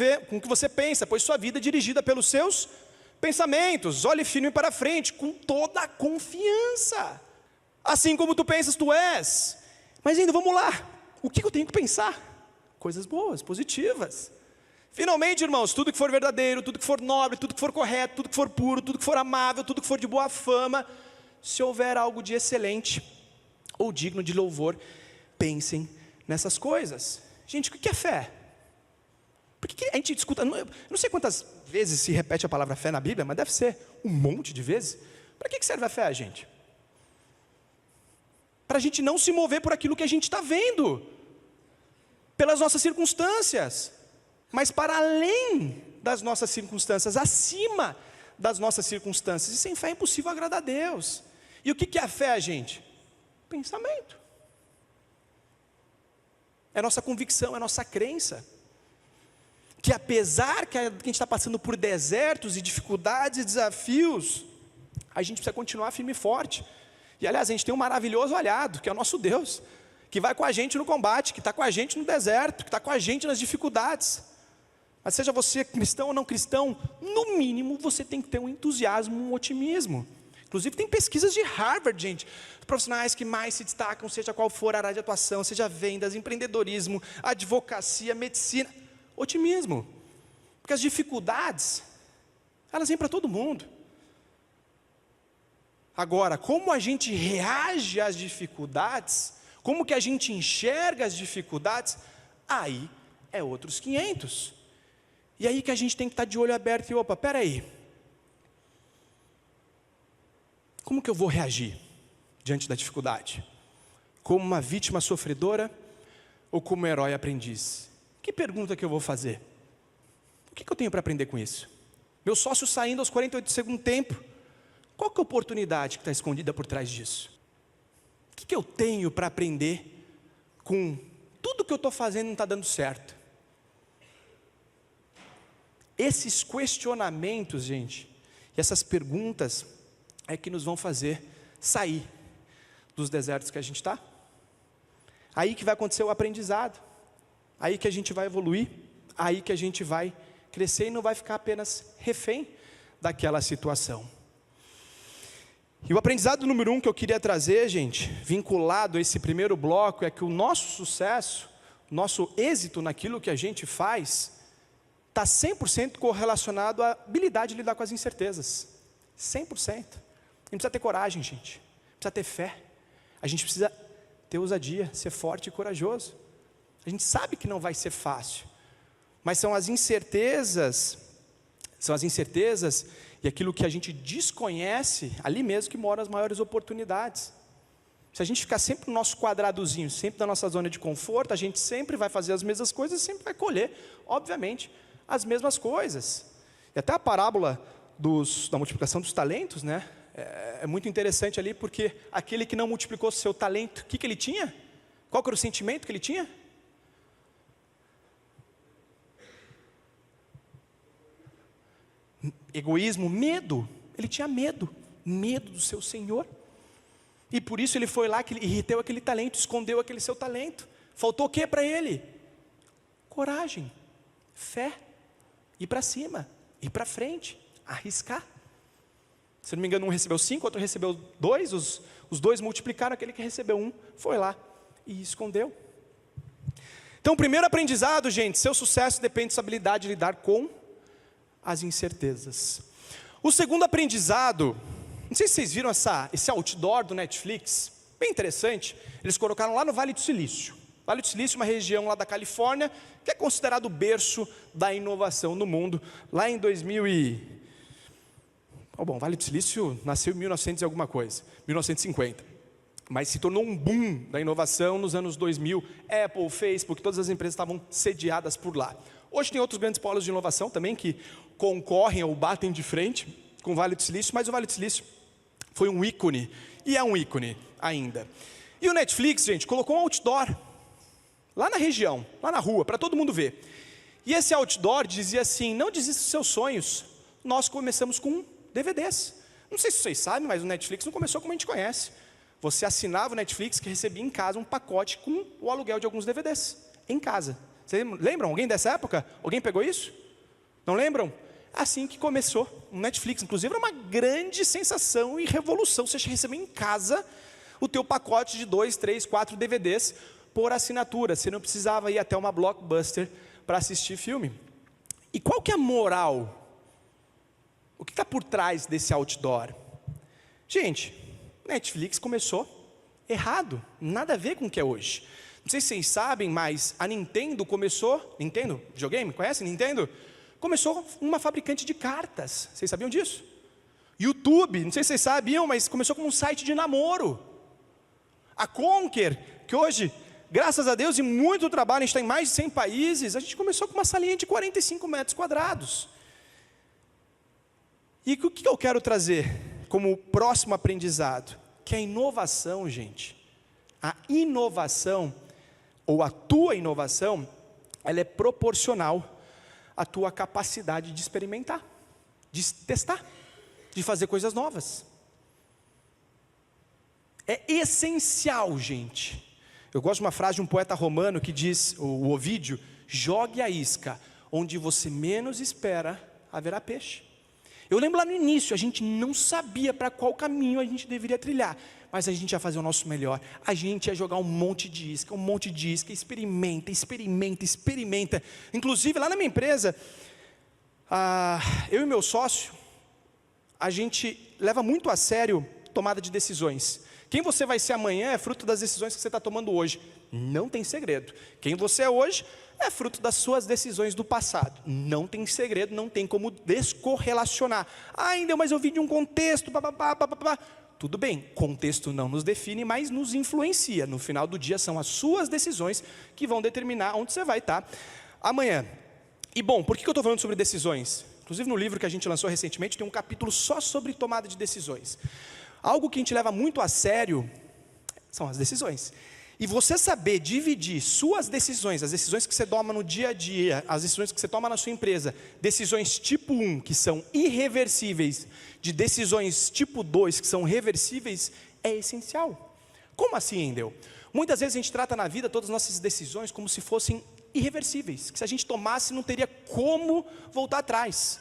você pensa, pois sua vida é dirigida pelos seus pensamentos. Olhe firme para frente, com toda a confiança. Assim como tu pensas, tu és. Mas ainda, vamos lá. O que eu tenho que pensar? Coisas boas, positivas. Finalmente, irmãos, tudo que for verdadeiro, tudo que for nobre, tudo que for correto, tudo que for puro, tudo que for amável, tudo que for de boa fama, se houver algo de excelente ou digno de louvor, pensem nessas coisas. Gente, o que é fé? Por que a gente escuta, eu não sei quantas vezes se repete a palavra fé na Bíblia, mas deve ser um monte de vezes. Para que serve a fé, gente? Para a gente não se mover por aquilo que a gente está vendo, pelas nossas circunstâncias, mas para além das nossas circunstâncias, acima das nossas circunstâncias. E sem fé é impossível agradar a Deus. E o que é a fé, gente? Pensamento. É nossa convicção, é nossa crença. Que apesar que a gente está passando por desertos e dificuldades e desafios, a gente precisa continuar firme e forte. E aliás, a gente tem um maravilhoso aliado, que é o nosso Deus, que vai com a gente no combate, que está com a gente no deserto, que está com a gente nas dificuldades. Mas seja você cristão ou não cristão, no mínimo você tem que ter um entusiasmo, um otimismo. Inclusive tem pesquisas de Harvard, gente. Os profissionais que mais se destacam, seja qual for a área de atuação, seja vendas, empreendedorismo, advocacia, medicina, otimismo. Porque as dificuldades, elas vêm para todo mundo. Agora, como a gente reage às dificuldades, como que a gente enxerga as dificuldades, aí é outros 500. E aí que a gente tem que estar de olho aberto e, opa, peraí. Como que eu vou reagir diante da dificuldade? Como uma vítima sofredora ou como um herói aprendiz? Que pergunta que eu vou fazer? O que eu tenho para aprender com isso? Meu sócio saindo aos 48 do segundo tempo, Qual que é a oportunidade que está escondida por trás disso? O que eu tenho para aprender com tudo que eu estou fazendo não está dando certo? Esses questionamentos, gente, e essas perguntas é que nos vão fazer sair dos desertos que a gente está. Aí que vai acontecer o aprendizado. Aí que a gente vai evoluir. Aí que a gente vai crescer e não vai ficar apenas refém daquela situação. E o aprendizado número 1 que eu queria trazer, gente, vinculado a esse primeiro bloco, é que o nosso sucesso, o nosso êxito naquilo que a gente faz, está 100% correlacionado à habilidade de lidar com as incertezas. 100%. A gente precisa ter coragem, gente. Precisa ter fé. A gente precisa ter ousadia, ser forte e corajoso. A gente sabe que não vai ser fácil. Mas são as incertezas e aquilo que a gente desconhece, ali mesmo que moram as maiores oportunidades. Se a gente ficar sempre no nosso quadradozinho, sempre na nossa zona de conforto, a gente sempre vai fazer as mesmas coisas, sempre vai colher, obviamente, as mesmas coisas. E até a parábola da multiplicação dos talentos, né? É muito interessante ali, porque aquele que não multiplicou seu talento, o que ele tinha? Qual que era o sentimento que ele tinha? Egoísmo, medo. Ele tinha medo do seu Senhor. E por isso ele foi lá e reteu aquele talento, escondeu aquele seu talento. Faltou o que para ele? Coragem, fé, ir para cima, ir para frente, arriscar. Se não me engano, um recebeu 5, outro recebeu 2, os 2 multiplicaram, aquele que recebeu 1 foi lá e escondeu. Então o primeiro aprendizado, gente, seu sucesso depende da sua habilidade de lidar com as incertezas. O segundo aprendizado, não sei se vocês viram esse outdoor do Netflix, bem interessante. Eles colocaram lá no Vale do Silício. Vale do Silício é uma região lá da Califórnia, que é considerado o berço da inovação no mundo. Lá em 2000 Vale do Silício nasceu em 1900 e alguma coisa, 1950. Mas se tornou um boom da inovação nos anos 2000. Apple, Facebook, todas as empresas estavam sediadas por lá. Hoje tem outros grandes polos de inovação também que concorrem ou batem de frente com o Vale do Silício, mas o Vale do Silício foi um ícone, e é um ícone ainda. E o Netflix, gente, colocou um outdoor lá na região, lá na rua, para todo mundo ver. E esse outdoor dizia assim: não desista dos seus sonhos, nós começamos com DVDs. Não sei se vocês sabem, mas o Netflix não começou como a gente conhece. Você assinava o Netflix que recebia em casa um pacote com o aluguel de alguns DVDs, em casa. Vocês lembram? Alguém dessa época? Alguém pegou isso? Não lembram? Assim que começou o Netflix. Inclusive era uma grande sensação e revolução. Você recebia em casa o teu pacote de 2, 3, 4 DVDs por assinatura. Você não precisava ir até uma Blockbuster para assistir filme. E qual que é a moral? O que está por trás desse outdoor? Gente, Netflix começou errado. Nada a ver com o que é hoje. Não sei se vocês sabem, mas a Nintendo começou... Nintendo? Videogame? Conhece Nintendo? Começou uma fabricante de cartas. Vocês sabiam disso? YouTube, não sei se vocês sabiam, mas começou como um site de namoro. A Conquer, que hoje, graças a Deus e muito trabalho, a gente está em mais de 100 países, a gente começou com uma salinha de 45 metros quadrados. E o que eu quero trazer como próximo aprendizado? Que a inovação, gente, a inovação, ou a tua inovação, ela é proporcional à tua capacidade de experimentar, de testar, de fazer coisas novas. É essencial, gente. Eu gosto de uma frase de um poeta romano que diz, o Ovídio: jogue a isca, onde você menos espera, haverá peixe. Eu lembro lá no início, a gente não sabia para qual caminho a gente deveria trilhar, mas a gente ia fazer o nosso melhor. A gente ia jogar um monte de isca, experimenta, experimenta, experimenta. Inclusive, lá na minha empresa, eu e meu sócio, a gente leva muito a sério tomada de decisões. Quem você vai ser amanhã é fruto das decisões que você está tomando hoje. Não tem segredo. Quem você é hoje é fruto das suas decisões do passado. Não tem segredo, não tem como descorrelacionar. Ainda, mas eu vi de um contexto, Tudo bem, contexto não nos define, mas nos influencia. No final do dia são as suas decisões que vão determinar onde você vai estar amanhã. E bom, por que eu estou falando sobre decisões? Inclusive no livro que a gente lançou recentemente tem um capítulo só sobre tomada de decisões. Algo que a gente leva muito a sério são as decisões. E você saber dividir suas decisões, as decisões que você toma no dia a dia, as decisões que você toma na sua empresa, decisões tipo 1, que são irreversíveis, de decisões tipo 2, que são reversíveis, é essencial. Como assim, Endel? Muitas vezes a gente trata na vida todas as nossas decisões como se fossem irreversíveis, que se a gente tomasse não teria como voltar atrás.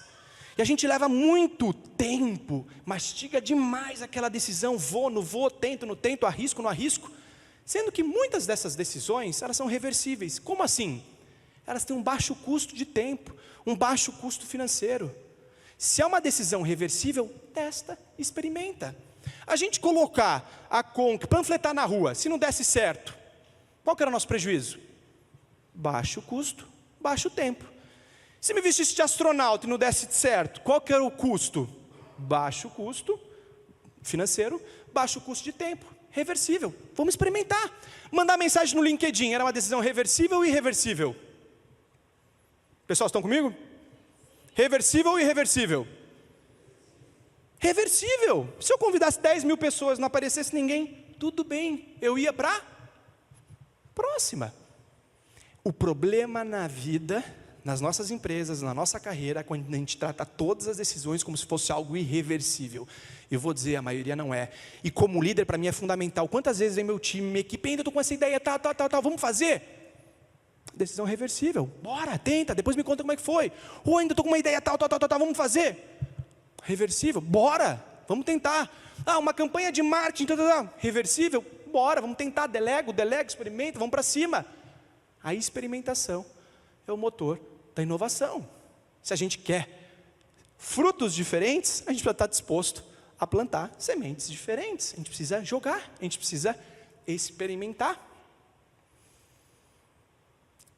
E a gente leva muito tempo, mastiga demais aquela decisão, vou, não vou, tento, não tento, arrisco, não arrisco. Sendo que muitas dessas decisões, elas são reversíveis. Como assim? Elas têm um baixo custo de tempo, um baixo custo financeiro. Se é uma decisão reversível, testa, experimenta. A gente colocar a Conk, panfletar na rua, se não desse certo, qual que era o nosso prejuízo? Baixo custo, baixo tempo. Se me vestisse de astronauta e não desse certo, qual que era o custo? Baixo custo financeiro, baixo custo de tempo. Reversível, vamos experimentar. Mandar mensagem no LinkedIn, era uma decisão reversível ou irreversível? Pessoal, estão comigo? Reversível ou irreversível? Reversível. Se eu convidasse 10 mil pessoas e não aparecesse ninguém, tudo bem, eu ia para a próxima. O problema na vida, nas nossas empresas, na nossa carreira, quando a gente trata todas as decisões como se fosse algo irreversível. Eu vou dizer, a maioria não é. E como líder, para mim é fundamental. Quantas vezes vem meu time, minha equipe, ainda estou com essa ideia, tal, vamos fazer? Decisão reversível. Bora, tenta, depois me conta como é que foi. Ou ainda estou com uma ideia, tal, vamos fazer? Reversível, bora, vamos tentar. Uma campanha de marketing, reversível, bora, vamos tentar, delego, experimenta, vamos para cima. A experimentação é o motor da inovação. Se a gente quer frutos diferentes, a gente precisa estar disposto a plantar sementes diferentes. A gente precisa jogar, a gente precisa experimentar.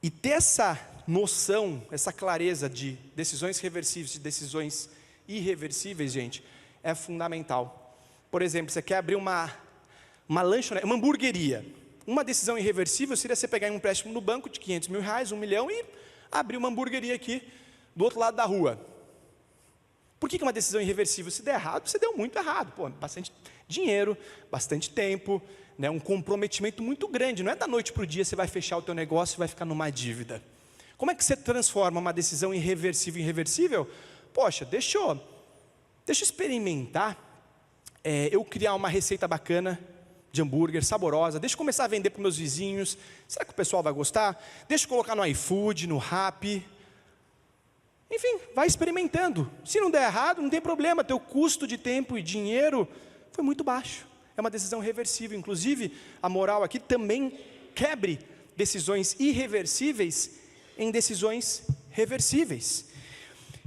E ter essa noção, essa clareza de decisões reversíveis, de decisões irreversíveis, gente, é fundamental. Por exemplo, você quer abrir uma lanchonete, uma hamburgueria. Uma decisão irreversível seria você pegar um empréstimo no banco de 500 mil reais, 1 milhão e abrir uma hamburgueria aqui do outro lado da rua. Por que é uma decisão irreversível? Se der errado, você deu muito errado. Bastante dinheiro, bastante tempo, né, um comprometimento muito grande. Não é da noite para o dia você vai fechar o teu negócio e vai ficar numa dívida. Como é que você transforma uma decisão irreversível em reversível? Poxa, deixa eu experimentar, eu criar uma receita bacana de hambúrguer, saborosa, deixa eu começar a vender para os meus vizinhos, será que o pessoal vai gostar? Deixa eu colocar no iFood, no Rappi, enfim, vai experimentando. Se não der errado, não tem problema, teu custo de tempo e dinheiro foi muito baixo, é uma decisão reversível. Inclusive, a moral aqui também quebre decisões irreversíveis em decisões reversíveis.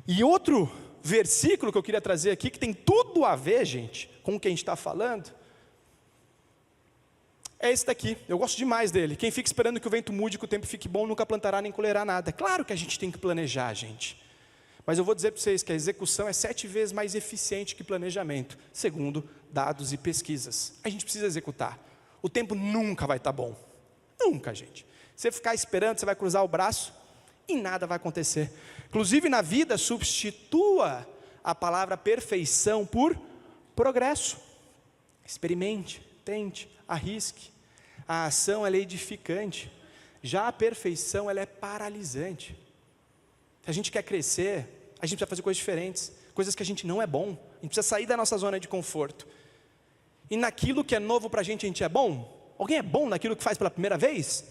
E outro versículo que eu queria trazer aqui, que tem tudo a ver, gente, com o que a gente está falando, é esse daqui. Eu gosto demais dele. Quem fica esperando que o vento mude, que o tempo fique bom, nunca plantará nem colherá nada. Claro que a gente tem que planejar, gente. Mas eu vou dizer para vocês que a execução é 7 vezes mais eficiente que planejamento, segundo dados e pesquisas. A gente precisa executar. O tempo nunca vai estar bom. Nunca, gente. Você ficar esperando, você vai cruzar o braço e nada vai acontecer. Inclusive na vida, substitua a palavra perfeição por progresso. Experimente, tente, arrisque. A ação ela é edificante. Já a perfeição ela é paralisante. Se a gente quer crescer, a gente precisa fazer coisas diferentes, coisas que a gente não é bom. A gente precisa sair da nossa zona de conforto. E naquilo que é novo para a gente é bom? Alguém é bom naquilo que faz pela primeira vez?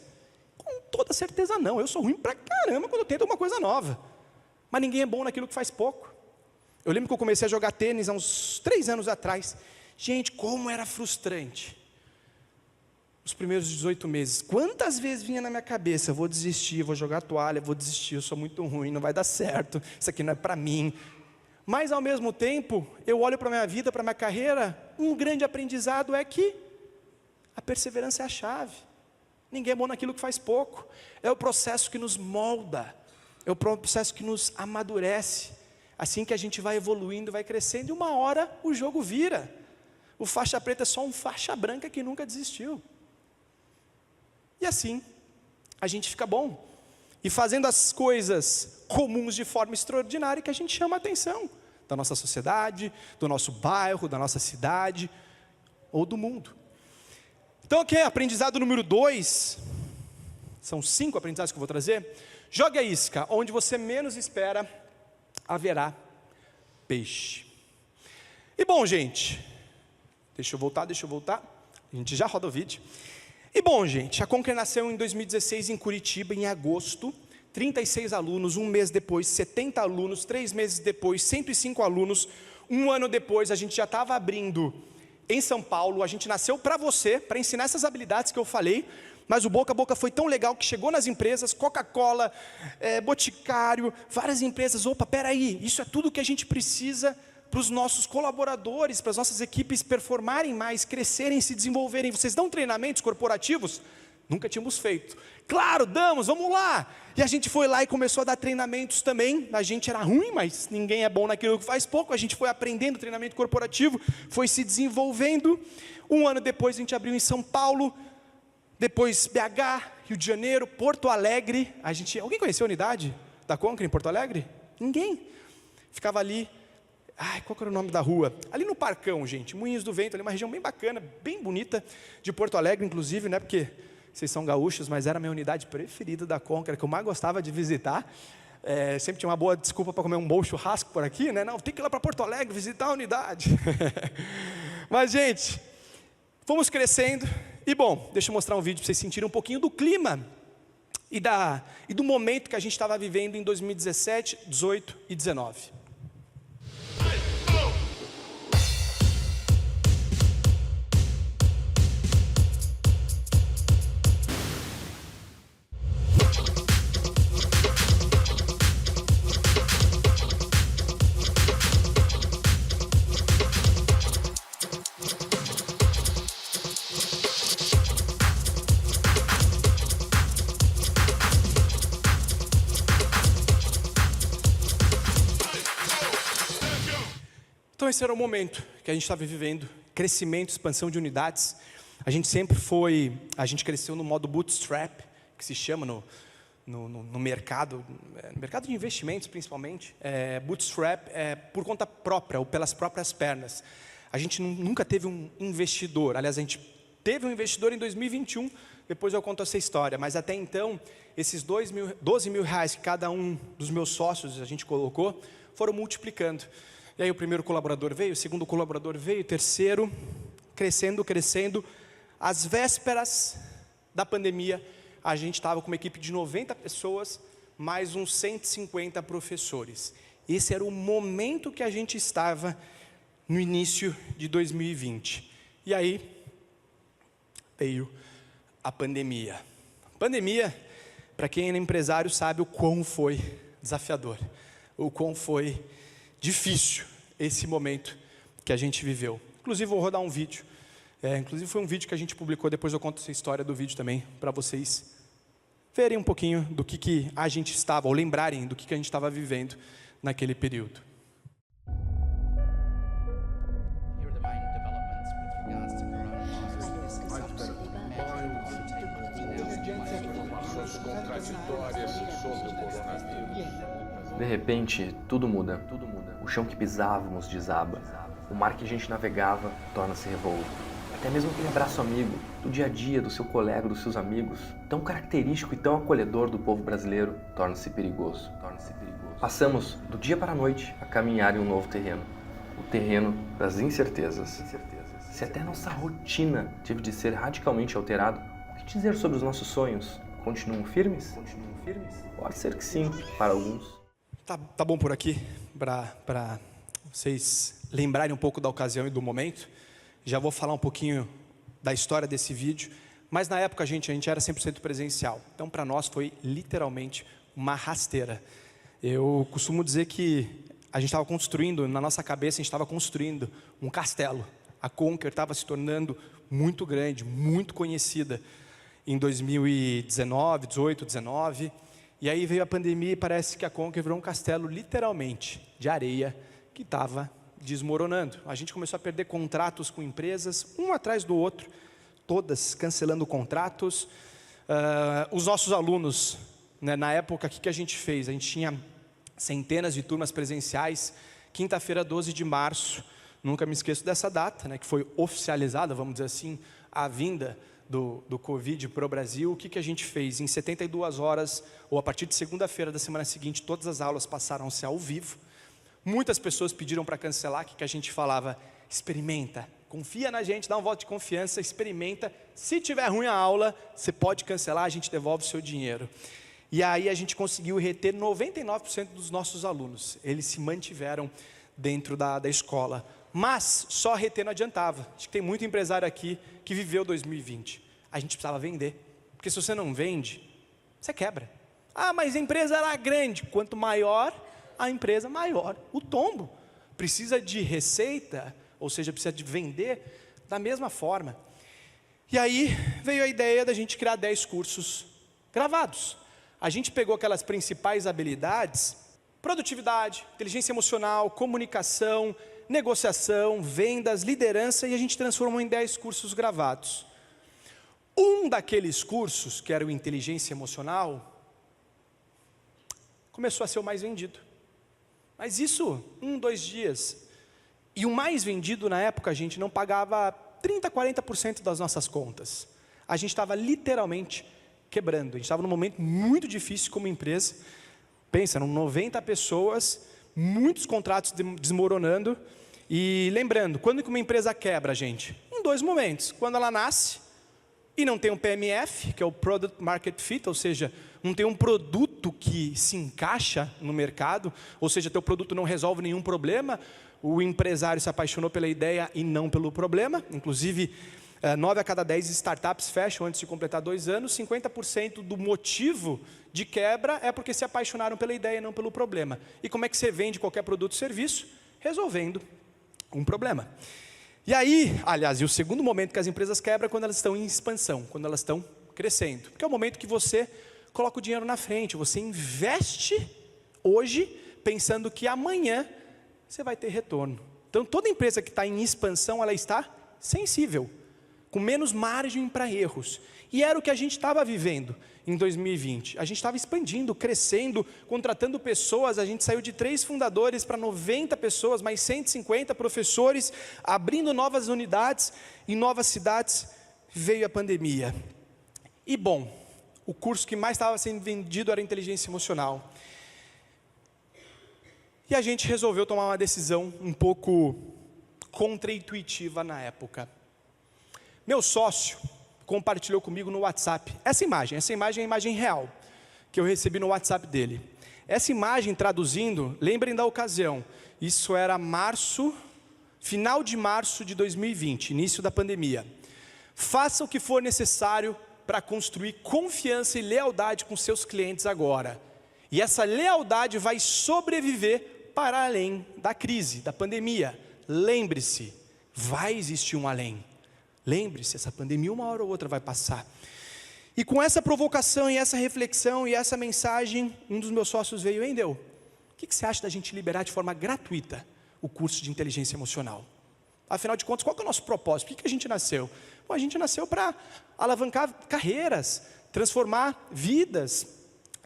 Com toda certeza não. Eu sou ruim pra caramba quando eu tento uma coisa nova. Mas ninguém é bom naquilo que faz pouco. Eu lembro que eu comecei a jogar tênis há uns 3 anos atrás. Gente, como era frustrante. Os primeiros 18 meses. Quantas vezes vinha na minha cabeça, vou desistir, vou jogar toalha, vou desistir, eu sou muito ruim, não vai dar certo, isso aqui não é para mim. Mas ao mesmo tempo, eu olho para a minha vida, para a minha carreira, um grande aprendizado é que a perseverança é a chave. Ninguém é bom naquilo que faz pouco. É o processo que nos molda, é o processo que nos amadurece. Assim que a gente vai evoluindo, vai crescendo, e uma hora o jogo vira. O faixa preta é só um faixa branca que nunca desistiu. E assim, a gente fica bom. e fazendo as coisas comuns de forma extraordinária que a gente chama a atenção da nossa sociedade, do nosso bairro, da nossa cidade ou do mundo. Então aqui, aprendizado número 2, são 5 aprendizados que eu vou trazer. Jogue a isca, onde você menos espera, haverá peixe. E bom, gente, deixa eu voltar, a gente já roda o vídeo. E bom, gente, a Conquer nasceu em 2016 em Curitiba, em agosto, 36 alunos, um mês depois, 70 alunos, 3 meses depois, 105 alunos, um ano depois, a gente já estava abrindo em São Paulo. A gente nasceu para você, para ensinar essas habilidades que eu falei, mas o boca a boca foi tão legal que chegou nas empresas, Coca-Cola, Boticário, várias empresas. Opa, peraí, isso é tudo que a gente precisa para os nossos colaboradores, para as nossas equipes performarem mais, crescerem, se desenvolverem. Vocês dão treinamentos corporativos? Nunca tínhamos feito. Claro, damos, vamos lá. E a gente foi lá e começou a dar treinamentos também. A gente era ruim, mas ninguém é bom naquilo que faz pouco. A gente foi aprendendo treinamento corporativo, foi se desenvolvendo. Um ano depois a gente abriu em São Paulo, depois BH, Rio de Janeiro, Porto Alegre. Alguém conheceu a unidade da Conquer em Porto Alegre? Ninguém. Ficava ali. Qual que era o nome da rua? Ali no Parcão, gente, Moinhos do Vento, ali uma região bem bacana, bem bonita, de Porto Alegre, inclusive, né, porque vocês são gaúchos, mas era a minha unidade preferida da Conquer, que eu mais gostava de visitar. Sempre tinha uma boa desculpa para comer um bom churrasco por aqui, né? Não, tem que ir lá para Porto Alegre visitar a unidade. Mas, gente, fomos crescendo. E bom, deixa eu mostrar um vídeo para vocês sentirem um pouquinho do clima e do momento que a gente estava vivendo em 2017, 18 e 19. Então esse era o momento que a gente estava vivendo, crescimento, expansão de unidades. A gente cresceu no modo bootstrap, que se chama no mercado de investimentos principalmente. Bootstrap é por conta própria, ou pelas próprias pernas. A gente nunca teve um investidor, aliás, a gente teve um investidor em 2021, depois eu conto essa história, mas até então, esses 12 mil reais que cada um dos meus sócios a gente colocou, foram multiplicando. E aí o primeiro colaborador veio, o segundo colaborador veio, o terceiro, crescendo. Às vésperas da pandemia, a gente estava com uma equipe de 90 pessoas, mais uns 150 professores. Esse era o momento que a gente estava no início de 2020. E aí veio a pandemia. Pandemia, para quem é empresário, sabe o quão foi desafiador, o quão foi difícil esse momento que a gente viveu. Inclusive vou rodar um vídeo, inclusive foi um vídeo que a gente publicou, depois eu conto essa história do vídeo também, para vocês verem um pouquinho do que a gente estava, ou lembrarem do que a gente estava vivendo naquele período. De repente, tudo muda. O chão que pisávamos desaba. O mar que a gente navegava torna-se revolto. Até mesmo aquele abraço amigo, do dia a dia, do seu colega, dos seus amigos, tão característico e tão acolhedor do povo brasileiro, torna-se perigoso. Passamos, do dia para a noite, a caminhar em um novo terreno. O terreno das incertezas. Se até nossa rotina teve de ser radicalmente alterada, o que dizer sobre os nossos sonhos? Continuam firmes? Pode ser que sim, para alguns. Tá bom por aqui, para vocês lembrarem um pouco da ocasião e do momento. Já vou falar um pouquinho da história desse vídeo, mas na época a gente era 100% presencial. Então para nós foi literalmente uma rasteira. Eu costumo dizer que a gente estava construindo, na nossa cabeça a gente estava construindo um castelo. A Conquer estava se tornando muito grande, muito conhecida em 2019, 18, 19. E aí veio a pandemia e parece que a Conquer virou um castelo, literalmente, de areia, que estava desmoronando. A gente começou a perder contratos com empresas, um atrás do outro, todas cancelando contratos. Os nossos alunos né? Na época, o que a gente fez? A gente tinha centenas de turmas presenciais, quinta-feira, 12 de março, nunca me esqueço dessa data, né? Que foi oficializada, vamos dizer assim, a vinda do Covid para o Brasil. O que a gente fez? Em 72 horas, ou a partir de segunda-feira da semana seguinte, todas as aulas passaram-se ao vivo. Muitas pessoas pediram para cancelar. O que a gente falava? Experimenta, confia na gente, dá um voto de confiança, experimenta. Se tiver ruim a aula, você pode cancelar, a gente devolve o seu dinheiro. E aí a gente conseguiu reter 99% dos nossos alunos. Eles se mantiveram dentro da escola. Mas só reter não adiantava. Acho que tem muito empresário aqui que viveu 2020. A gente precisava vender. Porque se você não vende, você quebra. Ah, mas a empresa era grande. Quanto maior a empresa, maior o tombo. Precisa de receita, ou seja, precisa de vender da mesma forma. E aí veio a ideia da gente criar 10 cursos gravados. A gente pegou aquelas principais habilidades: produtividade, inteligência emocional, comunicação, negociação, vendas, liderança, e a gente transformou em 10 cursos gravados. Um daqueles cursos, que era o inteligência emocional, começou a ser o mais vendido. Mas isso, 2 dias. E o mais vendido na época, a gente não pagava 30%, 40% das nossas contas. A gente estava literalmente quebrando. A gente estava num momento muito difícil como empresa. Pensa, eram 90 pessoas, muitos contratos desmoronando. E lembrando, quando que uma empresa quebra, gente? Em 2 momentos. Quando ela nasce e não tem um PMF, que é o Product Market Fit, ou seja, não tem um produto que se encaixa no mercado, ou seja, teu produto não resolve nenhum problema, o empresário se apaixonou pela ideia e não pelo problema. Inclusive, 9 a cada 10 startups fecham antes de completar 2 anos, 50% do motivo de quebra é porque se apaixonaram pela ideia e não pelo problema. E como é que você vende qualquer produto ou serviço? Resolvendo um problema. E aí, aliás, e o segundo momento que as empresas quebram é quando elas estão em expansão, quando elas estão crescendo. Porque é o momento que você coloca o dinheiro na frente, você investe hoje, pensando que amanhã você vai ter retorno. Então, toda empresa que está em expansão, ela está sensível, com menos margem para erros. E era o que a gente estava vivendo em 2020. A gente estava expandindo, crescendo, contratando pessoas. A gente saiu de 3 fundadores para 90 pessoas, mais 150 professores, abrindo novas unidades em novas cidades. Veio a pandemia. E bom, o curso que mais estava sendo vendido era inteligência emocional. E a gente resolveu tomar uma decisão um pouco contraintuitiva na época. Meu sócio compartilhou comigo no WhatsApp essa imagem é a imagem real, que eu recebi no WhatsApp dele. Essa imagem, traduzindo, lembrem da ocasião, isso era final de março de 2020, início da pandemia. Faça o que for necessário para construir confiança e lealdade com seus clientes agora. E essa lealdade vai sobreviver para além da crise, da pandemia. Lembre-se, vai existir um além. Lembre-se, essa pandemia uma hora ou outra vai passar. E com essa provocação e essa reflexão e essa mensagem, um dos meus sócios veio: Wendel, o que você acha da gente liberar de forma gratuita o curso de inteligência emocional? Afinal de contas, qual que é o nosso propósito? Por que a gente nasceu? Bom, a gente nasceu para alavancar carreiras, transformar vidas,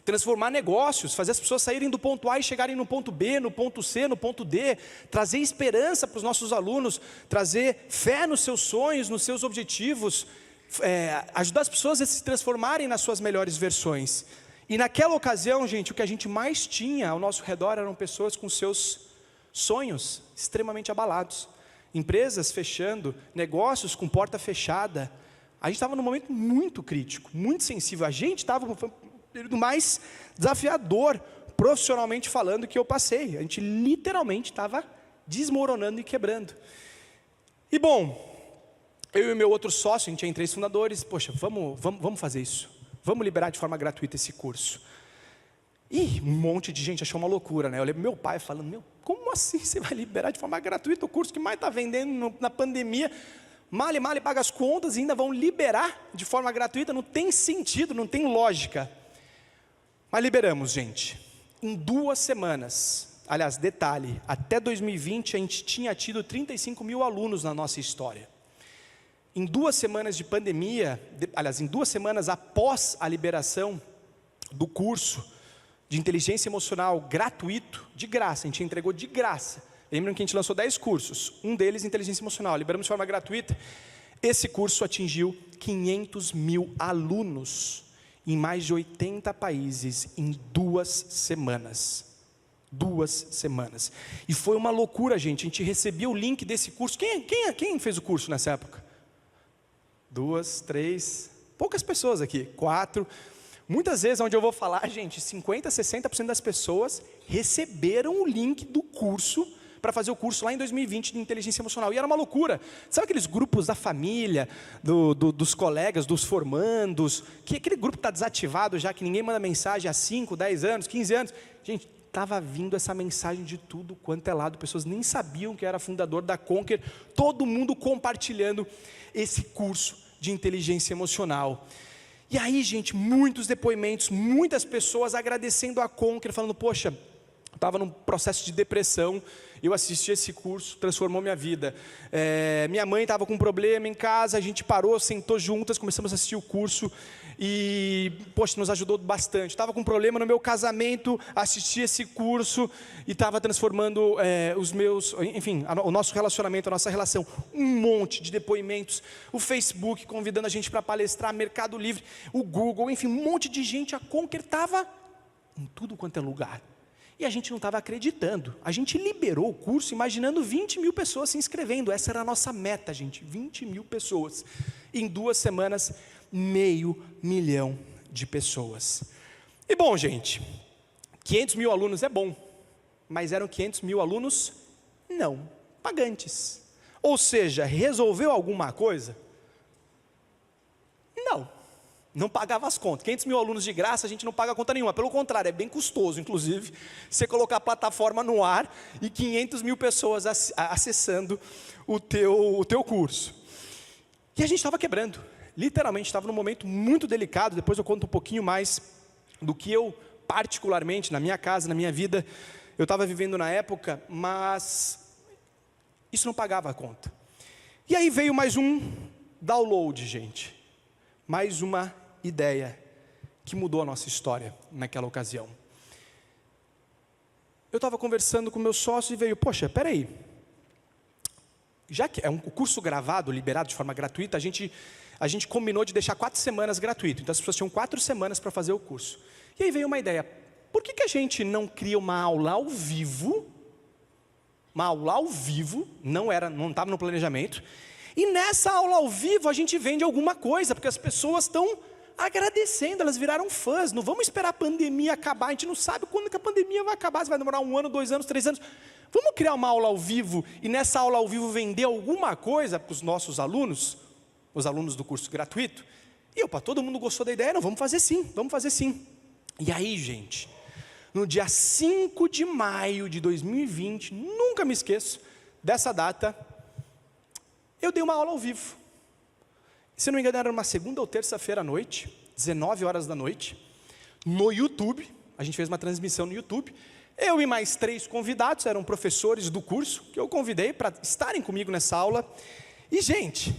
transformar negócios, fazer as pessoas saírem do ponto A e chegarem no ponto B, no ponto C, no ponto D, trazer esperança para os nossos alunos, trazer fé nos seus sonhos, nos seus objetivos, ajudar as pessoas a se transformarem nas suas melhores versões. E naquela ocasião, gente, o que a gente mais tinha ao nosso redor eram pessoas com seus sonhos extremamente abalados. Empresas fechando, negócios com porta fechada. A gente estava num momento muito crítico, muito sensível. A gente estava no período mais desafiador, profissionalmente falando, que eu passei. A gente literalmente estava desmoronando e quebrando. E bom, eu e meu outro sócio, a gente tinha 3 fundadores. Poxa, vamos fazer isso. Vamos liberar de forma gratuita esse curso. E um monte de gente achou uma loucura, né? Eu lembro meu pai falando: como assim você vai liberar de forma gratuita o curso que mais está vendendo na pandemia? Male paga as contas e ainda vão liberar de forma gratuita? Não tem sentido, não tem lógica. Mas liberamos, gente. Em 2 semanas, aliás, detalhe, até 2020 a gente tinha tido 35 mil alunos na nossa história. Em 2 semanas de pandemia, aliás, em 2 semanas após a liberação do curso de inteligência emocional gratuito, de graça, a gente entregou de graça. Lembram que a gente lançou 10 cursos, um deles inteligência emocional, liberamos de forma gratuita. Esse curso atingiu 500 mil alunos em mais de 80 países em 2 semanas. 2 semanas. E foi uma loucura, gente. A gente recebia o link desse curso. Quem fez o curso nessa época? 2, 3, poucas pessoas aqui. 4. Muitas vezes, onde eu vou falar, gente, 50%, 60% das pessoas receberam o link do curso para fazer o curso lá em 2020 de inteligência emocional. E era uma loucura. Sabe aqueles grupos da família, dos colegas, dos formandos, que aquele grupo está desativado já, que ninguém manda mensagem há 5, 10 anos, 15 anos. Gente, estava vindo essa mensagem de tudo quanto é lado. Pessoas nem sabiam que era fundador da Conquer. Todo mundo compartilhando esse curso de inteligência emocional. E aí, gente, muitos depoimentos, muitas pessoas agradecendo a Conquer, falando, poxa, estava num processo de depressão, eu assisti esse curso, transformou minha vida. Minha mãe estava com um problema em casa, a gente parou, sentou juntas, começamos a assistir o curso e, poxa, nos ajudou bastante. Estava com um problema no meu casamento, assisti esse curso e estava transformando o nosso relacionamento, a nossa relação. Um monte de depoimentos, o Facebook convidando a gente para palestrar, Mercado Livre, o Google, enfim, um monte de gente. A Conquer estava em tudo quanto é lugar. E a gente não estava acreditando. A gente liberou o curso imaginando 20 mil pessoas se inscrevendo. Essa era a nossa meta, gente. 20 mil pessoas. Em 2 semanas, 500 mil de pessoas. E bom, gente, 500 mil alunos é bom. Mas eram 500 mil alunos não pagantes. Ou seja, resolveu alguma coisa? Não pagava as contas. 500 mil alunos de graça, a gente não paga conta nenhuma. Pelo contrário, é bem custoso, inclusive, você colocar a plataforma no ar e 500 mil pessoas acessando o teu curso. E a gente estava quebrando. Literalmente, estava num momento muito delicado. Depois eu conto um pouquinho mais do que eu, particularmente, na minha casa, na minha vida, eu estava vivendo na época, mas isso não pagava a conta. E aí veio mais um download, gente. Mais uma ideia que mudou a nossa história naquela ocasião. Eu estava conversando com meu sócio e veio, poxa, peraí, já que é um curso gravado, liberado de forma gratuita, a gente combinou de deixar 4 semanas gratuito, então as pessoas tinham 4 semanas para fazer o curso. E aí veio uma ideia, por que a gente não cria uma aula ao vivo, não estava no planejamento, e nessa aula ao vivo a gente vende alguma coisa, porque as pessoas estão agradecendo, elas viraram fãs. Não vamos esperar a pandemia acabar, a gente não sabe quando que a pandemia vai acabar, se vai demorar 1 ano, 2 anos, 3 anos. Vamos criar uma aula ao vivo e nessa aula ao vivo vender alguma coisa para os nossos alunos, os alunos do curso gratuito? E todo mundo gostou da ideia, não, vamos fazer sim. E aí, gente, no dia 5 de maio de 2020, nunca me esqueço dessa data, eu dei uma aula ao vivo. Se não me engano, era uma segunda ou terça-feira à noite, 19 horas da noite, no YouTube. A gente fez uma transmissão no YouTube. Eu e mais 3 convidados, eram professores do curso, que eu convidei para estarem comigo nessa aula. E, gente,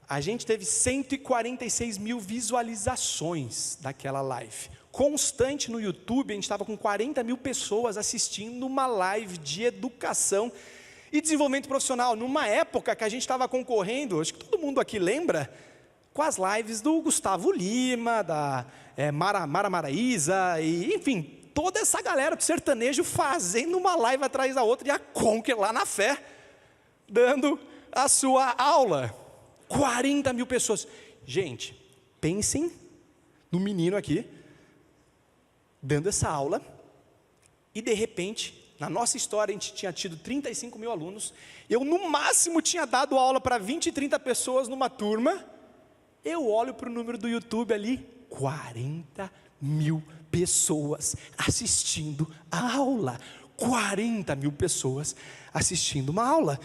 a gente teve 146 mil visualizações daquela live. Constante no YouTube, a gente estava com 40 mil pessoas assistindo uma live de educação e desenvolvimento profissional, numa época que a gente estava concorrendo, acho que todo mundo aqui lembra, com as lives do Gustavo Lima, da Mara Maraíza, e enfim, toda essa galera do sertanejo fazendo uma live atrás da outra, e a Conquer lá na fé, dando a sua aula. 40 mil pessoas. Gente, pensem no menino aqui, dando essa aula, e de repente, na nossa história, a gente tinha tido 35 mil alunos. Eu, no máximo, tinha dado aula para 20, 30 pessoas numa turma. Eu olho para o número do YouTube ali, 40 mil pessoas assistindo a aula. 40 mil pessoas assistindo uma aula.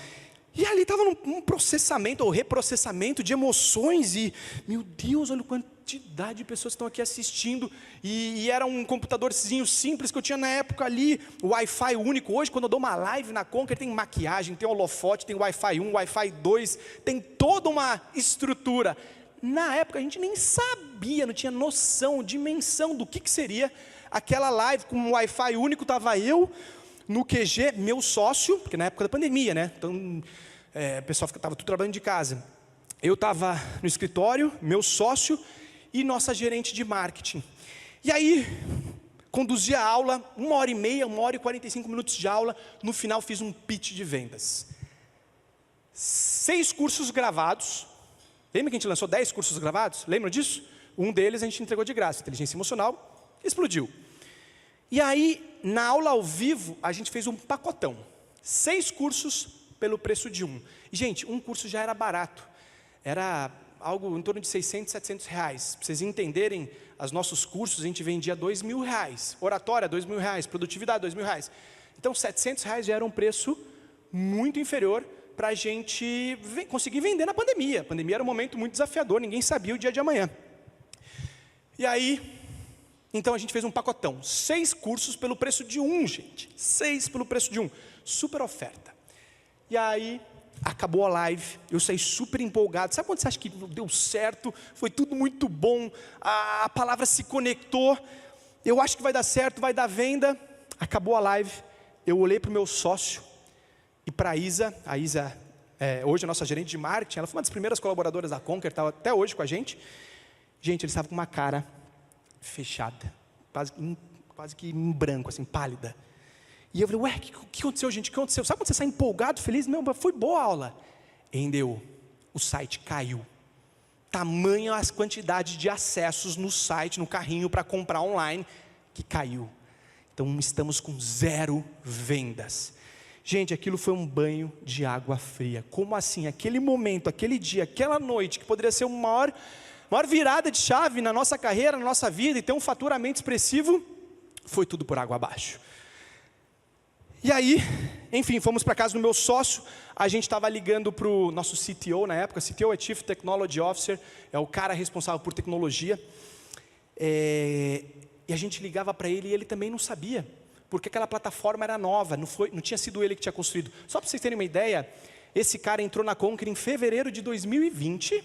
E ali estava num processamento ou reprocessamento de emoções. E, meu Deus, olha a quantidade de pessoas que estão aqui assistindo. E era um computadorzinho simples que eu tinha na época ali, Wi-Fi único. Hoje, quando eu dou uma live na Conquer, tem maquiagem, tem holofote, tem Wi-Fi 1, Wi-Fi 2, tem toda uma estrutura. Na época a gente nem sabia, não tinha noção, dimensão do que seria aquela live com um Wi-Fi único. Estava eu no QG, meu sócio, porque na época da pandemia, né? Então o pessoal estava tudo trabalhando de casa. Eu estava no escritório, meu sócio e nossa gerente de marketing. E aí, conduzi a aula, 1h30, 1h45 minutos de aula. No final fiz um pitch de vendas. 6 cursos gravados. Lembra que a gente lançou 10 cursos gravados? Lembram disso? Um deles a gente entregou de graça, inteligência emocional, explodiu. E aí, na aula ao vivo, a gente fez um pacotão. 6 cursos pelo preço de um. E, gente, um curso já era barato. Era algo em torno de 600, 700 reais. Para vocês entenderem, os nossos cursos a gente vendia R$2.000. Oratória, R$2.000. Produtividade, R$2.000. Então, R$700 já era um preço muito inferior para a gente conseguir vender na pandemia. A pandemia era um momento muito desafiador, ninguém sabia o dia de amanhã. E aí, então a gente fez um pacotão. 6 cursos pelo preço de um, gente. 6 pelo preço de um. Super oferta. E aí, acabou a live, eu saí super empolgado. Sabe quando você acha que deu certo? Foi tudo muito bom, a palavra se conectou. Eu acho que vai dar certo, vai dar venda. Acabou a live, eu olhei para o meu sócio e para a Isa, hoje a nossa gerente de marketing, ela foi uma das primeiras colaboradoras da Conquer, estava até hoje com a gente. Gente, ele estava com uma cara fechada, quase que em branco, assim, pálida. E eu falei, ué, o que aconteceu, gente? O que aconteceu? Sabe quando você sai empolgado, feliz? Não, foi boa a aula. Endeu, o site caiu. Tamanha as quantidades de acessos no site, no carrinho para comprar online, que caiu. Então estamos com 0 vendas. Gente, aquilo foi um banho de água fria. Como assim? Aquele momento, aquele dia, aquela noite, que poderia ser uma maior virada de chave na nossa carreira, na nossa vida, e ter um faturamento expressivo, foi tudo por água abaixo. E aí, enfim, fomos para casa do meu sócio. A gente estava ligando para o nosso CTO na época. CTO é Chief Technology Officer, é o cara responsável por tecnologia. E a gente ligava para ele e ele também não sabia, porque aquela plataforma era nova, não tinha sido ele que tinha construído. Só para vocês terem uma ideia, esse cara entrou na Conquer em fevereiro de 2020.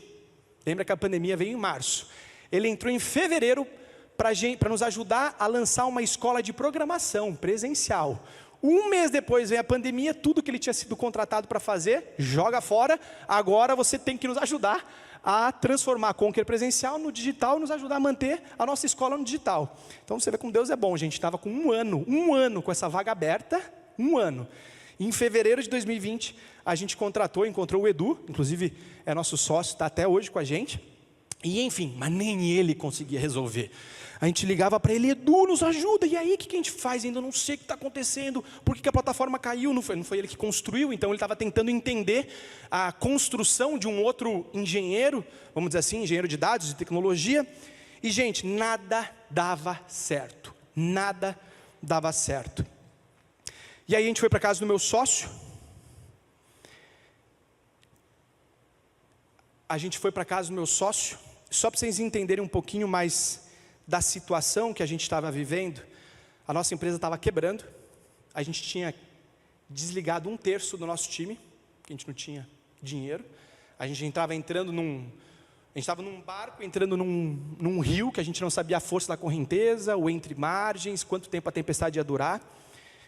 Lembra que a pandemia veio em março. Ele entrou em fevereiro para nos ajudar a lançar uma escola de programação presencial. 1 mês depois vem a pandemia, tudo que ele tinha sido contratado para fazer, joga fora. Agora você tem que nos ajudar a transformar a Conquer presencial no digital, nos ajudar a manter a nossa escola no digital. Então você vê como Deus é bom, gente. Estava com um ano com essa vaga aberta, 1 ano. E em fevereiro de 2020, a gente encontrou o Edu, inclusive é nosso sócio, está até hoje com a gente. E enfim, mas nem ele conseguia resolver. A gente ligava para ele, Edu, nos ajuda, e aí o que a gente faz? Ainda não sei o que está acontecendo, por que a plataforma caiu? Não foi ele que construiu, então ele estava tentando entender a construção de um outro engenheiro, vamos dizer assim, engenheiro de dados, de tecnologia. E gente, nada dava certo, nada dava certo. E aí a gente foi para a casa do meu sócio. Só para vocês entenderem um pouquinho mais da situação que a gente estava vivendo. A nossa empresa estava quebrando, a gente tinha desligado 1/3 do nosso time, porque a gente não tinha dinheiro. A gente estava num barco, entrando num rio, que a gente não sabia a força da correnteza, ou entre margens, quanto tempo a tempestade ia durar.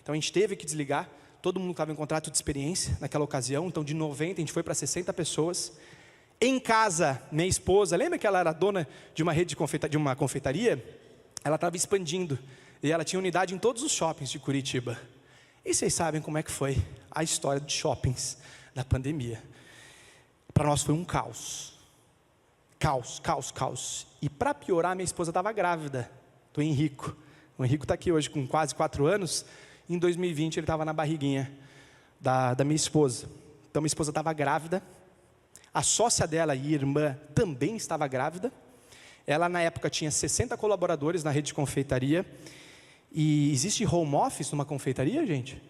Então a gente teve que desligar, todo mundo estava em contrato de experiência naquela ocasião, então de 90 a gente foi para 60 pessoas. Em casa, minha esposa, lembra que ela era dona de uma rede de uma confeitaria? Ela estava expandindo, e ela tinha unidade em todos os shoppings de Curitiba. E vocês sabem como é que foi a história de shoppings da pandemia. Para nós foi um caos. Caos. E para piorar, minha esposa estava grávida do Henrico. O Henrico está aqui hoje com quase 4 anos. Em 2020 ele estava na barriguinha da minha esposa. Então minha esposa estava grávida. A sócia dela e irmã também estava grávida. Ela na época tinha 60 colaboradores na rede de confeitaria. E existe home office numa confeitaria, gente?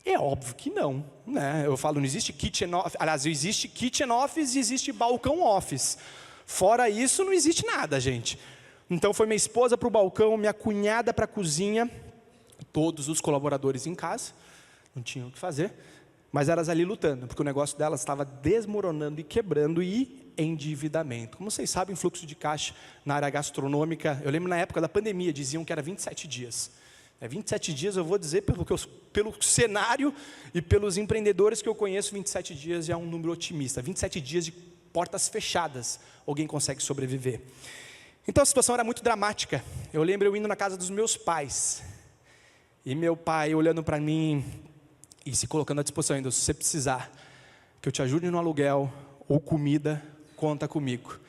É óbvio que não, né? Eu falo, não existe kitchen office. Aliás, existe kitchen office e existe balcão office. Fora isso, não existe nada, gente. Então foi minha esposa para o balcão, minha cunhada para a cozinha, todos os colaboradores em casa, não tinham o que fazer, mas elas ali lutando, porque o negócio delas estava desmoronando e quebrando, e endividamento. Como vocês sabem, fluxo de caixa na área gastronômica, eu lembro na época da pandemia, diziam que era 27 dias. 27 dias, eu vou dizer, pelo cenário e pelos empreendedores que eu conheço, 27 dias é um número otimista. 27 dias de portas fechadas, alguém consegue sobreviver. Então a situação era muito dramática. Eu lembro eu indo na casa dos meus pais, e meu pai olhando para mim e se colocando à disposição ainda, se você precisar que eu te ajude no aluguel ou comida, conta comigo.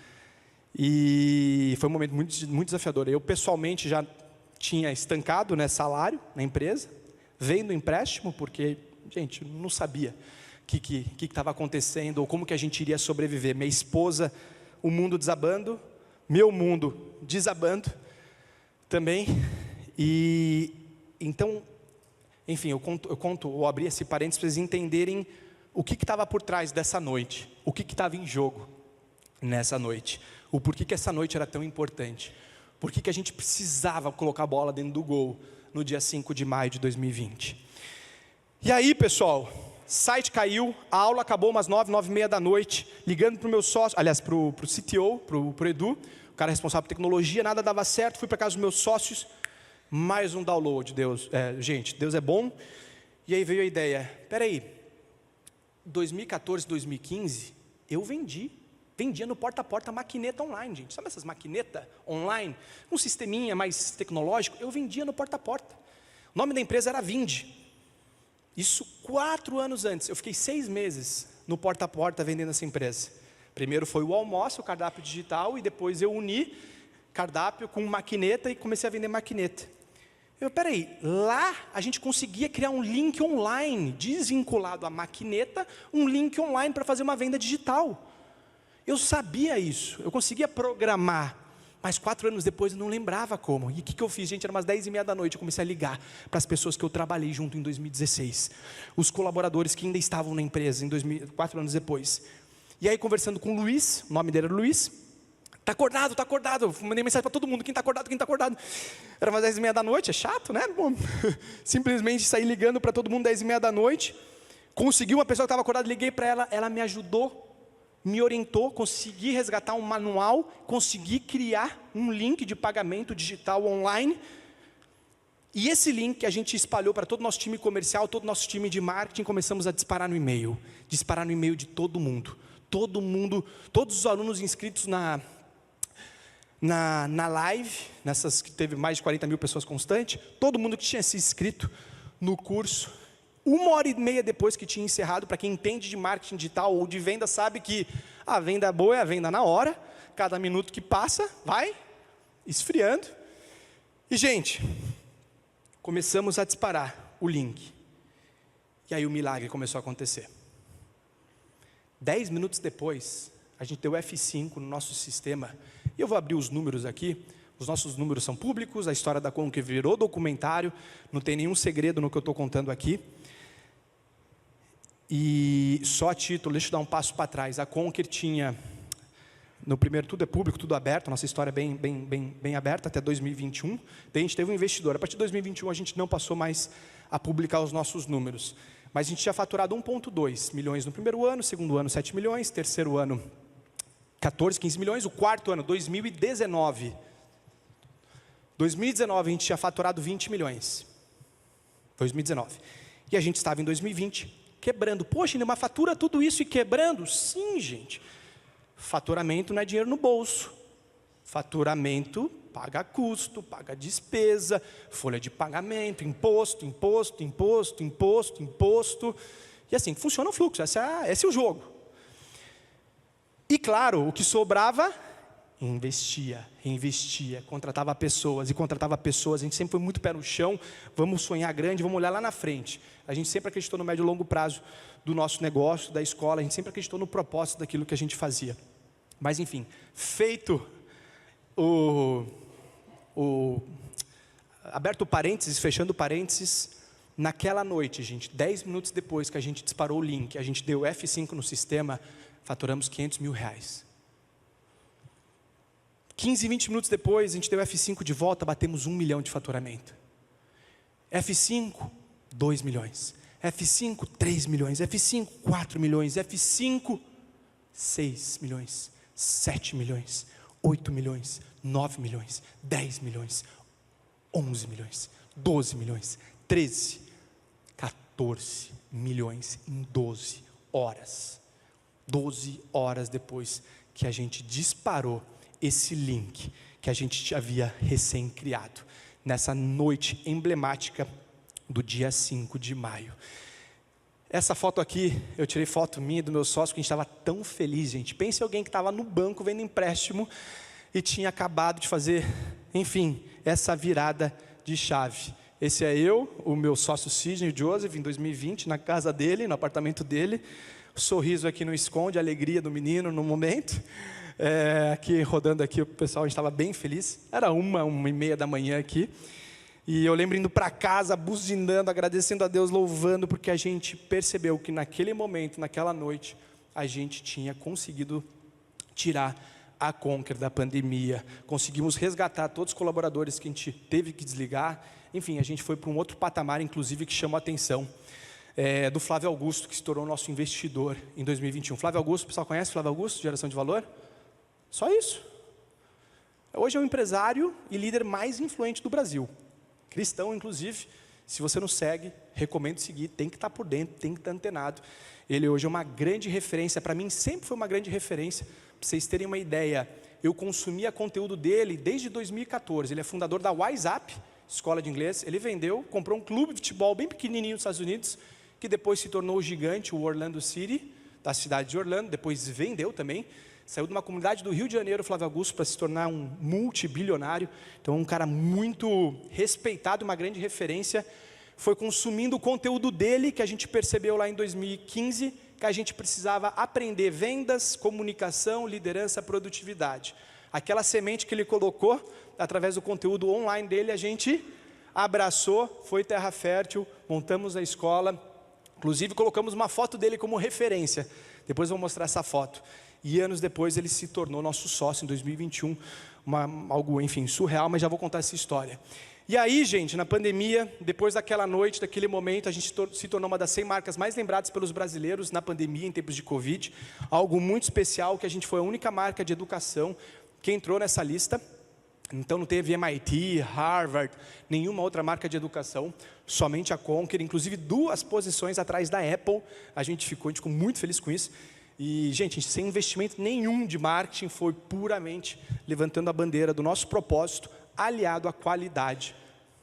E foi um momento muito desafiador. Eu pessoalmente já tinha estancado, né, salário na empresa, vendo empréstimo, porque, gente, não sabia o que estava acontecendo, ou como que a gente iria sobreviver. Minha esposa, o mundo desabando, meu mundo desabando também. E então, enfim, eu abri esse parênteses para vocês entenderem o que estava por trás dessa noite, o que estava em jogo nessa noite, o porquê que essa noite era tão importante. Por que a gente precisava colocar a bola dentro do gol no dia 5 de maio de 2020? E aí, pessoal, site caiu, a aula acabou umas 9h30 da noite, ligando para o meu sócio, aliás, para o CTO, para o Edu, o cara responsável por tecnologia, nada dava certo, fui para casa dos meus sócios, mais um download, gente, Deus é bom. E aí veio a ideia, peraí, 2014, 2015, eu vendia no porta a porta maquineta online, gente. Sabe essas maquinetas online? Um sisteminha mais tecnológico, eu vendia no porta a porta. O nome da empresa era Vindi. Isso 4 anos antes. Eu fiquei 6 meses no porta a porta vendendo essa empresa. Primeiro foi o almoço, o cardápio digital, e depois eu uni cardápio com maquineta e comecei a vender maquineta. Peraí, lá a gente conseguia criar um link online, desvinculado à maquineta, um link online para fazer uma venda digital. Eu sabia isso, eu conseguia programar, mas 4 anos depois eu não lembrava como. E o que eu fiz? Gente, era umas 10h30 da noite, eu comecei a ligar para as pessoas que eu trabalhei junto em 2016. Os colaboradores que ainda estavam na empresa 4 anos depois. E aí conversando com o Luiz, o nome dele era Luiz. Tá acordado, tá acordado. Eu mandei mensagem para todo mundo, quem tá acordado, quem tá acordado. Era umas 10h30 da noite, é chato, né? Bom, simplesmente saí ligando para todo mundo 10h30 da noite. Consegui uma pessoa que estava acordada, liguei para ela, ela me ajudou, me orientou, consegui resgatar um manual, consegui criar um link de pagamento digital online. E esse link a gente espalhou para todo o nosso time comercial, todo o nosso time de marketing, começamos a disparar no e-mail de todo mundo. Todo mundo, todos os alunos inscritos na live, nessas que teve mais de 40 mil pessoas constantes, todo mundo que tinha se inscrito no curso, 1h30 depois que tinha encerrado, para quem entende de marketing digital ou de venda, sabe que a venda boa é a venda na hora, cada minuto que passa, vai esfriando. E, gente, começamos a disparar o link. E aí o milagre começou a acontecer. 10 minutos depois, a gente deu F5 no nosso sistema. E eu vou abrir os números aqui. Os nossos números são públicos, a história da Conquer virou documentário, não tem nenhum segredo no que eu estou contando aqui. E só a título, deixa eu dar um passo para trás. A Conquer tinha, no primeiro, tudo é público, tudo aberto, nossa história é bem aberta, até 2021. Daí a gente teve um investidor. A partir de 2021 a gente não passou mais a publicar os nossos números. Mas a gente tinha faturado 1,2 milhões no primeiro ano, segundo ano 7 milhões, terceiro ano 14, 15 milhões, o quarto ano 2019. 2019 a gente tinha faturado 20 milhões. 2019. E a gente estava em 2020 quebrando. Poxa, ainda uma fatura tudo isso e quebrando? Sim, gente. Faturamento não é dinheiro no bolso. Faturamento paga custo, paga despesa, folha de pagamento, imposto. E assim funciona o fluxo, esse é o jogo. E claro, o que sobrava, reinvestia, contratava pessoas, a gente sempre foi muito pé no chão, vamos sonhar grande, vamos olhar lá na frente. A gente sempre acreditou no médio e longo prazo do nosso negócio, da escola, a gente sempre acreditou no propósito daquilo que a gente fazia. Mas enfim, feito aberto parênteses, fechando parênteses, naquela noite, gente, 10 minutos depois que a gente disparou o link, a gente deu F5 no sistema, faturamos R$500 mil. 15, 20 minutos depois, a gente deu F5 de volta, batemos 1 milhão de faturamento. F5, 2 milhões. F5, 3 milhões. F5, 4 milhões. F5, 6 milhões. 7 milhões, 8 milhões, 9 milhões, 10 milhões, 11 milhões, 12 milhões, 13, 14 milhões em 12 horas. 12 horas depois que a gente disparou esse link que a gente havia recém-criado, nessa noite emblemática do dia 5 de maio. Essa foto aqui, eu tirei foto minha e do meu sócio, que a gente estava tão feliz, gente. Pense em alguém que estava no banco vendo empréstimo e tinha acabado de fazer, enfim, essa virada de chave. Esse é eu, o meu sócio Sidney, o Joseph, em 2020, na casa dele, no apartamento dele. O sorriso aqui não esconde a alegria do menino no momento. Aqui rodando aqui, o pessoal, a gente estava bem feliz. Era 1h30 da manhã aqui. E eu lembro indo para casa, buzinando, agradecendo a Deus, louvando, porque a gente percebeu que naquele momento, naquela noite, a gente tinha conseguido tirar a Conquer da pandemia. Conseguimos resgatar todos os colaboradores que a gente teve que desligar. Enfim, a gente foi para um outro patamar, inclusive, que chamou a atenção do Flávio Augusto, que se tornou nosso investidor em 2021. Flávio Augusto, o pessoal conhece Flávio Augusto, geração de valor? Só isso. Hoje é o empresário e líder mais influente do Brasil. Cristão, inclusive. Se você não segue, recomendo seguir. Tem que estar por dentro, tem que estar antenado. Ele hoje é uma grande referência. Para mim, sempre foi uma grande referência. Para vocês terem uma ideia, eu consumia conteúdo dele desde 2014. Ele é fundador da WhatsApp, escola de inglês. Ele vendeu, comprou um clube de futebol bem pequenininho nos Estados Unidos, que depois se tornou o gigante, o Orlando City, da cidade de Orlando. Depois vendeu também. Saiu de uma comunidade do Rio de Janeiro, Flávio Augusto, para se tornar um multibilionário. Então, um cara muito respeitado, uma grande referência. Foi consumindo o conteúdo dele, que a gente percebeu lá em 2015, que a gente precisava aprender vendas, comunicação, liderança, produtividade. Aquela semente que ele colocou, através do conteúdo online dele, a gente abraçou, foi terra fértil, montamos a escola. Inclusive, colocamos uma foto dele como referência. Depois eu vou mostrar essa foto. E anos depois ele se tornou nosso sócio em 2021, algo, enfim, surreal, mas já vou contar essa história. E aí, gente, na pandemia, depois daquela noite, daquele momento, a gente se tornou uma das 100 marcas mais lembradas pelos brasileiros na pandemia, em tempos de Covid. Algo muito especial, que a gente foi a única marca de educação que entrou nessa lista. Então não teve MIT, Harvard, nenhuma outra marca de educação, somente a Conquer, inclusive 2 posições atrás da Apple. A gente ficou muito feliz com isso. E, gente, sem investimento nenhum de marketing, foi puramente levantando a bandeira do nosso propósito, aliado à qualidade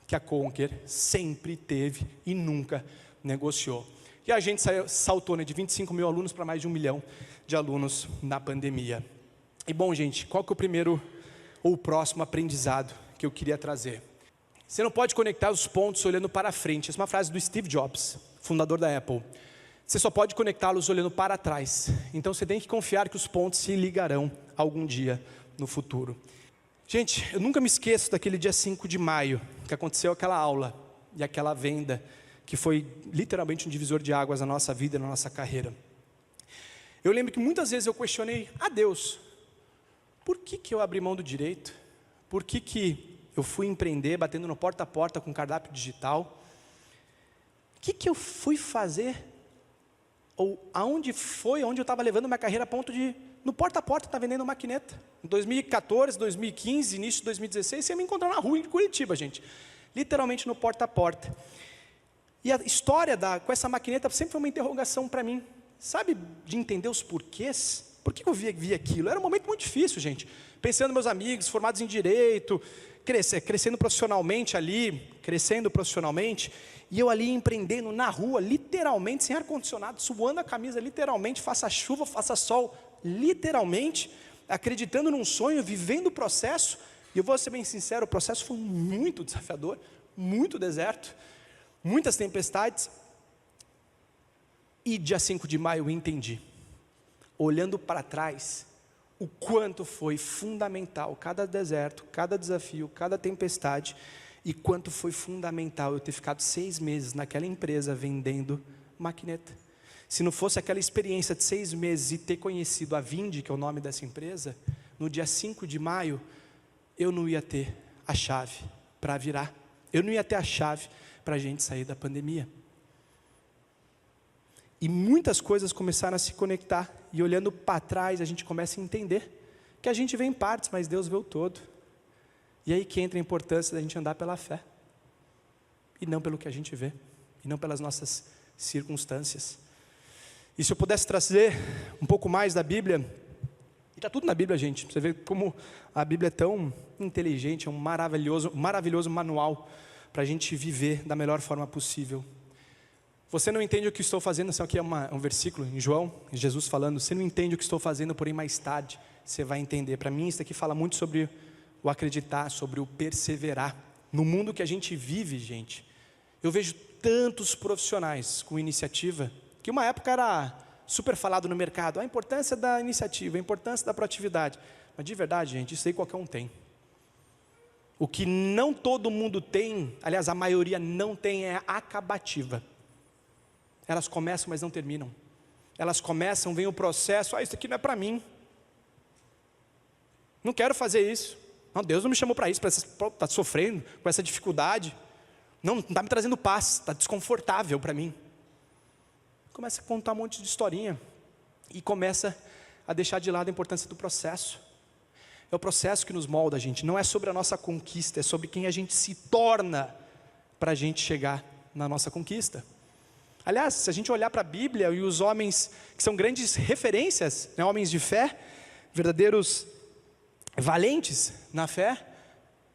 que a Conquer sempre teve e nunca negociou. E a gente saltou de 25 mil alunos para mais de 1 milhão de alunos na pandemia. E, bom, gente, qual que é o primeiro ou o próximo aprendizado que eu queria trazer? Você não pode conectar os pontos olhando para frente. Essa é uma frase do Steve Jobs, fundador da Apple. Você só pode conectá-los olhando para trás. Então você tem que confiar que os pontos se ligarão algum dia no futuro. Gente, eu nunca me esqueço daquele dia 5 de maio, que aconteceu aquela aula e aquela venda, que foi literalmente um divisor de águas na nossa vida, na nossa carreira. Eu lembro que muitas vezes eu questionei a Deus: por que eu abri mão do direito? Por que eu fui empreender, batendo no porta a porta com cardápio digital? O que eu fui fazer? Ou onde eu estava levando minha carreira a ponto de, no porta a porta, estar vendendo maquineta? Em 2014, 2015, início de 2016, você ia me encontrar na rua em Curitiba, gente. Literalmente no porta a porta. E a história com essa maquineta sempre foi uma interrogação para mim. Sabe, de entender os porquês? Por que eu vi aquilo? Era um momento muito difícil, gente. Pensando nos meus amigos, formados em direito, crescendo profissionalmente ali, e eu ali empreendendo na rua, literalmente, sem ar-condicionado, suando a camisa, literalmente, faça chuva, faça sol, literalmente, acreditando num sonho, vivendo o processo. E eu vou ser bem sincero, o processo foi muito desafiador, muito deserto, muitas tempestades. E dia 5 de maio eu entendi, olhando para trás, o quanto foi fundamental cada deserto, cada desafio, cada tempestade, e quanto foi fundamental eu ter ficado 6 meses naquela empresa vendendo maquineta. Se não fosse aquela experiência de 6 meses e ter conhecido a Vindi, que é o nome dessa empresa, no dia 5 de maio, eu não ia ter a chave para virar. Eu não ia ter a chave para a gente sair da pandemia. E muitas coisas começaram a se conectar. E olhando para trás, a gente começa a entender que a gente vê em partes, mas Deus vê o todo. E aí que entra a importância da gente andar pela fé, e não pelo que a gente vê, e não pelas nossas circunstâncias. E se eu pudesse trazer um pouco mais da Bíblia, e está tudo na Bíblia, gente, você vê como a Bíblia é tão inteligente, é um maravilhoso manual para a gente viver da melhor forma possível. Você não entende o que estou fazendo, isso aqui é um versículo em João, Jesus falando, você não entende o que estou fazendo, porém mais tarde você vai entender. Para mim isso aqui fala muito sobre o acreditar, sobre o perseverar. No mundo que a gente vive, gente, eu vejo tantos profissionais com iniciativa, que uma época era super falado no mercado, a importância da iniciativa, a importância da proatividade. Mas de verdade, gente, isso aí qualquer um tem. O que não todo mundo tem, aliás, a maioria não tem, é a acabativa. Elas começam, mas não terminam. Elas começam, vem o processo, isso aqui não é para mim. Não quero fazer isso. Não, Deus não me chamou para isso, para estar sofrendo com essa dificuldade. Não está me trazendo paz, está desconfortável para mim. Começa a contar um monte de historinha e começa a deixar de lado a importância do processo. É o processo que nos molda, gente. Não é sobre a nossa conquista, é sobre quem a gente se torna para a gente chegar na nossa conquista. Aliás, se a gente olhar para a Bíblia e os homens que são grandes referências, né, homens de fé, verdadeiros valentes na fé,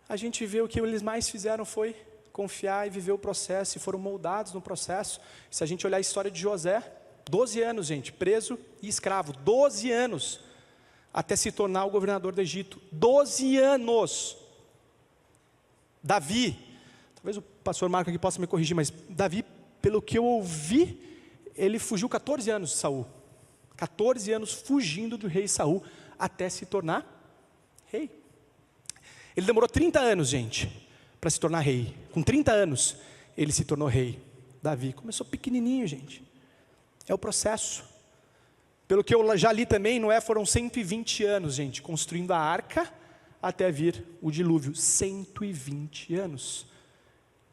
a gente vê o que eles mais fizeram foi confiar e viver o processo, e foram moldados no processo. Se a gente olhar a história de José, 12 anos, gente, preso e escravo, 12 anos, até se tornar o governador do Egito, 12 anos. Davi, talvez o pastor Marco aqui possa me corrigir, mas Davi, pelo que eu ouvi, ele fugiu 14 anos de Saul, 14 anos fugindo do rei Saul, até se tornar rei. Ele demorou 30 anos, gente, para se tornar rei. Com 30 anos, ele se tornou rei. Davi começou pequenininho, gente. É o processo. Pelo que eu já li também, Noé foram 120 anos, gente, construindo a arca, até vir o dilúvio. 120 anos.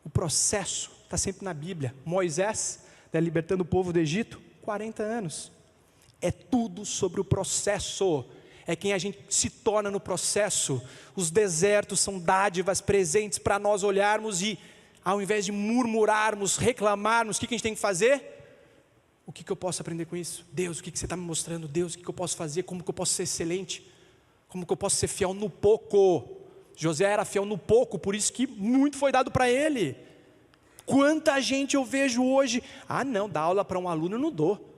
O processo está sempre na Bíblia. Moisés, né, libertando o povo do Egito, 40 anos. É tudo sobre o processo. É quem a gente se torna no processo. Os desertos são dádivas presentes para nós olharmos e, ao invés de murmurarmos, reclamarmos, o que a gente tem que fazer? O que eu posso aprender com isso? Deus, o que você está me mostrando? Deus, o que eu posso fazer? Como que eu posso ser excelente? Como que eu posso ser fiel no pouco? José era fiel no pouco, por isso que muito foi dado para ele. Quanta gente eu vejo hoje, não, dar aula para um aluno eu não dou.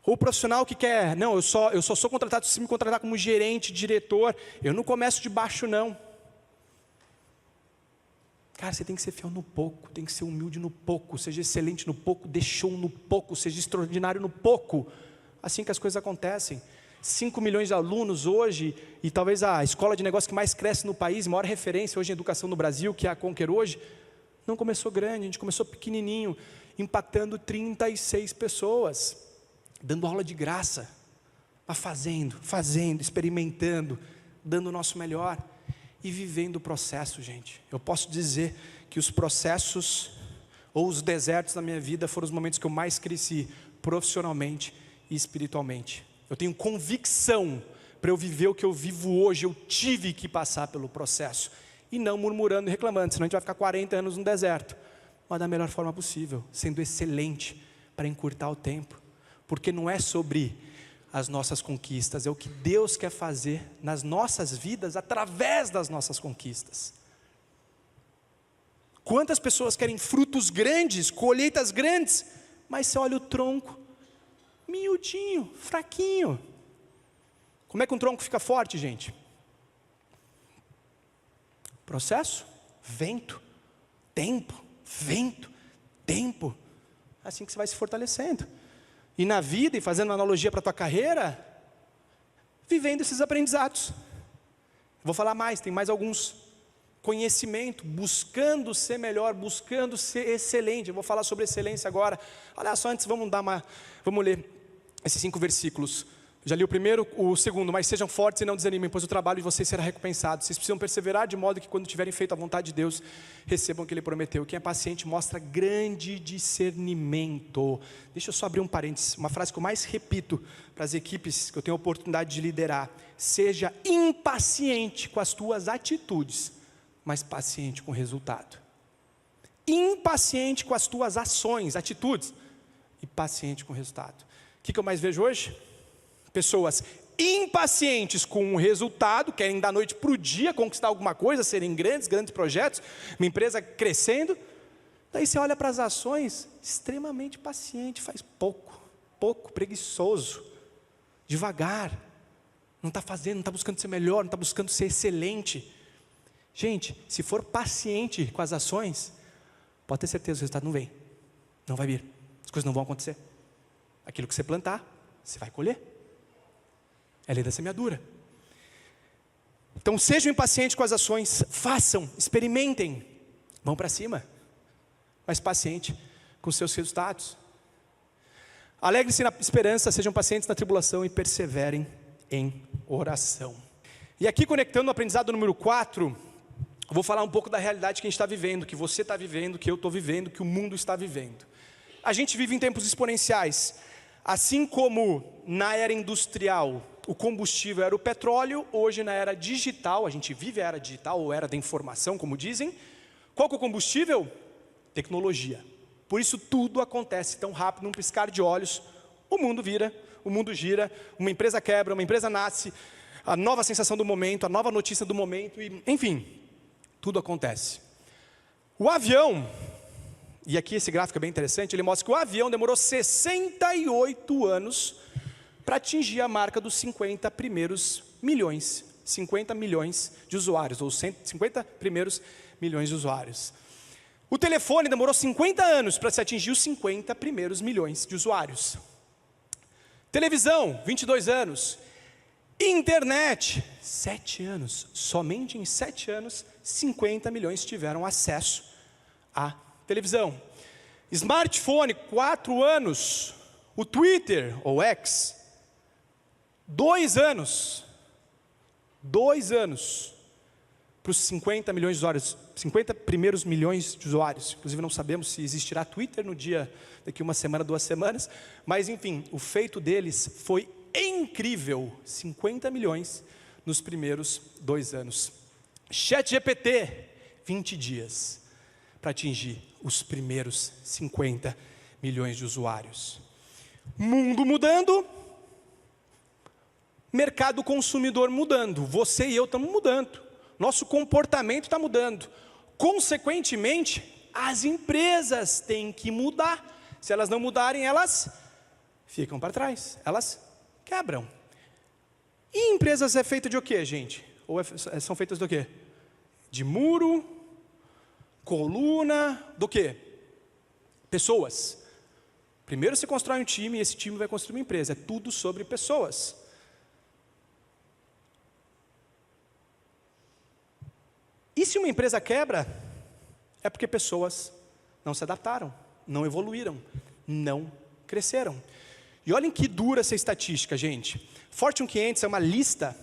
Ou o profissional que quer, não, eu só sou contratado se me contratar como gerente, diretor, eu não começo de baixo não. Cara, você tem que ser fiel no pouco, tem que ser humilde no pouco, seja excelente no pouco, dê show no pouco, seja extraordinário no pouco. Assim que as coisas acontecem. 5 milhões de alunos hoje, e talvez a escola de negócio que mais cresce no país, maior referência hoje em educação no Brasil, que é a Conquer hoje, não começou grande, a gente começou pequenininho, impactando 36 pessoas, dando aula de graça, mas fazendo, experimentando, dando o nosso melhor, e vivendo o processo, gente. Eu posso dizer que os processos, ou os desertos da minha vida, foram os momentos que eu mais cresci, profissionalmente e espiritualmente. Eu tenho convicção, para eu viver o que eu vivo hoje, eu tive que passar pelo processo, e não murmurando e reclamando, senão a gente vai ficar 40 anos no deserto, mas da melhor forma possível, sendo excelente, para encurtar o tempo, porque não é sobre as nossas conquistas, é o que Deus quer fazer nas nossas vidas, através das nossas conquistas. Quantas pessoas querem frutos grandes, colheitas grandes, mas você olha o tronco, miudinho, fraquinho. Como é que um tronco fica forte, gente? Processo, vento, tempo, é assim que você vai se fortalecendo. E na vida, e fazendo uma analogia para a tua carreira, vivendo esses aprendizados. Vou falar mais, tem mais alguns. Conhecimento, buscando ser melhor, buscando ser excelente. Eu vou falar sobre excelência agora. Olha só, antes vamos ler esses 5 versículos Já li o primeiro, o segundo, mas sejam fortes e não desanimem, pois o trabalho de vocês será recompensado. Vocês precisam perseverar de modo que quando tiverem feito a vontade de Deus, recebam o que Ele prometeu. Quem é paciente mostra grande discernimento. Deixa eu só abrir um parênteses, uma frase que eu mais repito para as equipes que eu tenho a oportunidade de liderar. Seja impaciente com as tuas atitudes, mas paciente com o resultado. Impaciente com as tuas ações, atitudes, e paciente com o resultado. O que eu mais vejo hoje? Pessoas impacientes com o resultado, querem da noite para o dia conquistar alguma coisa, serem grandes projetos, uma empresa crescendo. Daí você olha para as ações, extremamente paciente, faz pouco, preguiçoso, devagar, não está fazendo, não está buscando ser melhor, não está buscando ser excelente. Gente, se for paciente com as ações, pode ter certeza, o resultado não vem, não vai vir, as coisas não vão acontecer. Aquilo que você plantar, você vai colher. É a lei da semeadura. Então sejam impacientes com as ações, façam, experimentem, vão para cima, mas paciente com seus resultados. Alegre-se na esperança, sejam pacientes na tribulação e perseverem em oração. E aqui, conectando o aprendizado número 4, eu vou falar um pouco da realidade que a gente está vivendo, que você está vivendo, que eu estou vivendo, que o mundo está vivendo. A gente vive em tempos exponenciais. Assim como na era industrial o combustível era o petróleo, hoje na era digital, a gente vive a era digital ou era da informação, como dizem. Qual que é o combustível? Tecnologia. Por isso tudo acontece tão rápido, num piscar de olhos. O mundo vira, o mundo gira, uma empresa quebra, uma empresa nasce, a nova sensação do momento, a nova notícia do momento, e, enfim, tudo acontece. O avião, e aqui esse gráfico é bem interessante, ele mostra que o avião demorou 68 anos para atingir a marca dos 50 primeiros milhões, 50 milhões de usuários, ou 50 primeiros milhões de usuários. O telefone demorou 50 anos para se atingir os 50 primeiros milhões de usuários. Televisão, 22 anos. Internet, 7 anos. Somente em 7 anos, 50 milhões tiveram acesso à televisão. Smartphone, 4 anos. O Twitter, ou X, 2 anos. 2 anos. Para os 50 milhões de usuários, 50 primeiros milhões de usuários. Inclusive não sabemos se existirá Twitter no dia, daqui uma semana, 2 semanas. Mas enfim, o feito deles foi incrível. 50 milhões nos primeiros 2 anos. ChatGPT, 20 dias para atingir os primeiros 50 milhões de usuários. Mundo mudando, mercado consumidor mudando. Você e eu estamos mudando. Nosso comportamento está mudando. Consequentemente, as empresas têm que mudar. Se elas não mudarem, elas ficam para trás. Elas quebram. E empresas é feita de o quê, gente? Ou são feitas do quê? De muro, coluna, do quê? Pessoas. Primeiro você constrói um time e esse time vai construir uma empresa. É tudo sobre pessoas. E se uma empresa quebra, é porque pessoas não se adaptaram, não evoluíram, não cresceram. E olhem que dura essa estatística, gente. Fortune 500 é uma lista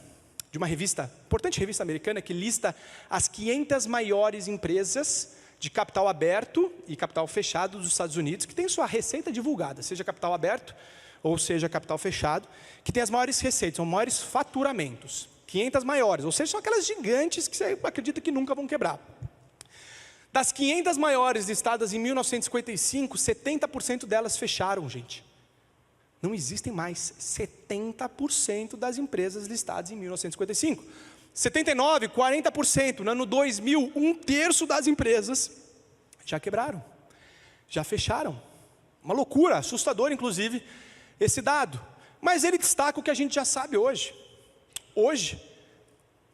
de uma revista, importante revista americana, que lista as 500 maiores empresas de capital aberto e capital fechado dos Estados Unidos, que tem sua receita divulgada, seja capital aberto ou seja capital fechado, que tem as maiores receitas, são maiores faturamentos. 500 maiores, ou seja, são aquelas gigantes que você acredita que nunca vão quebrar. Das 500 maiores listadas em 1955, 70% delas fecharam, gente. Não existem mais 70% das empresas listadas em 1955. 79, 40%. No ano 2000, 1/3 das empresas já quebraram, já fecharam. Uma loucura, assustador, inclusive, esse dado. Mas ele destaca o que a gente já sabe hoje. Hoje,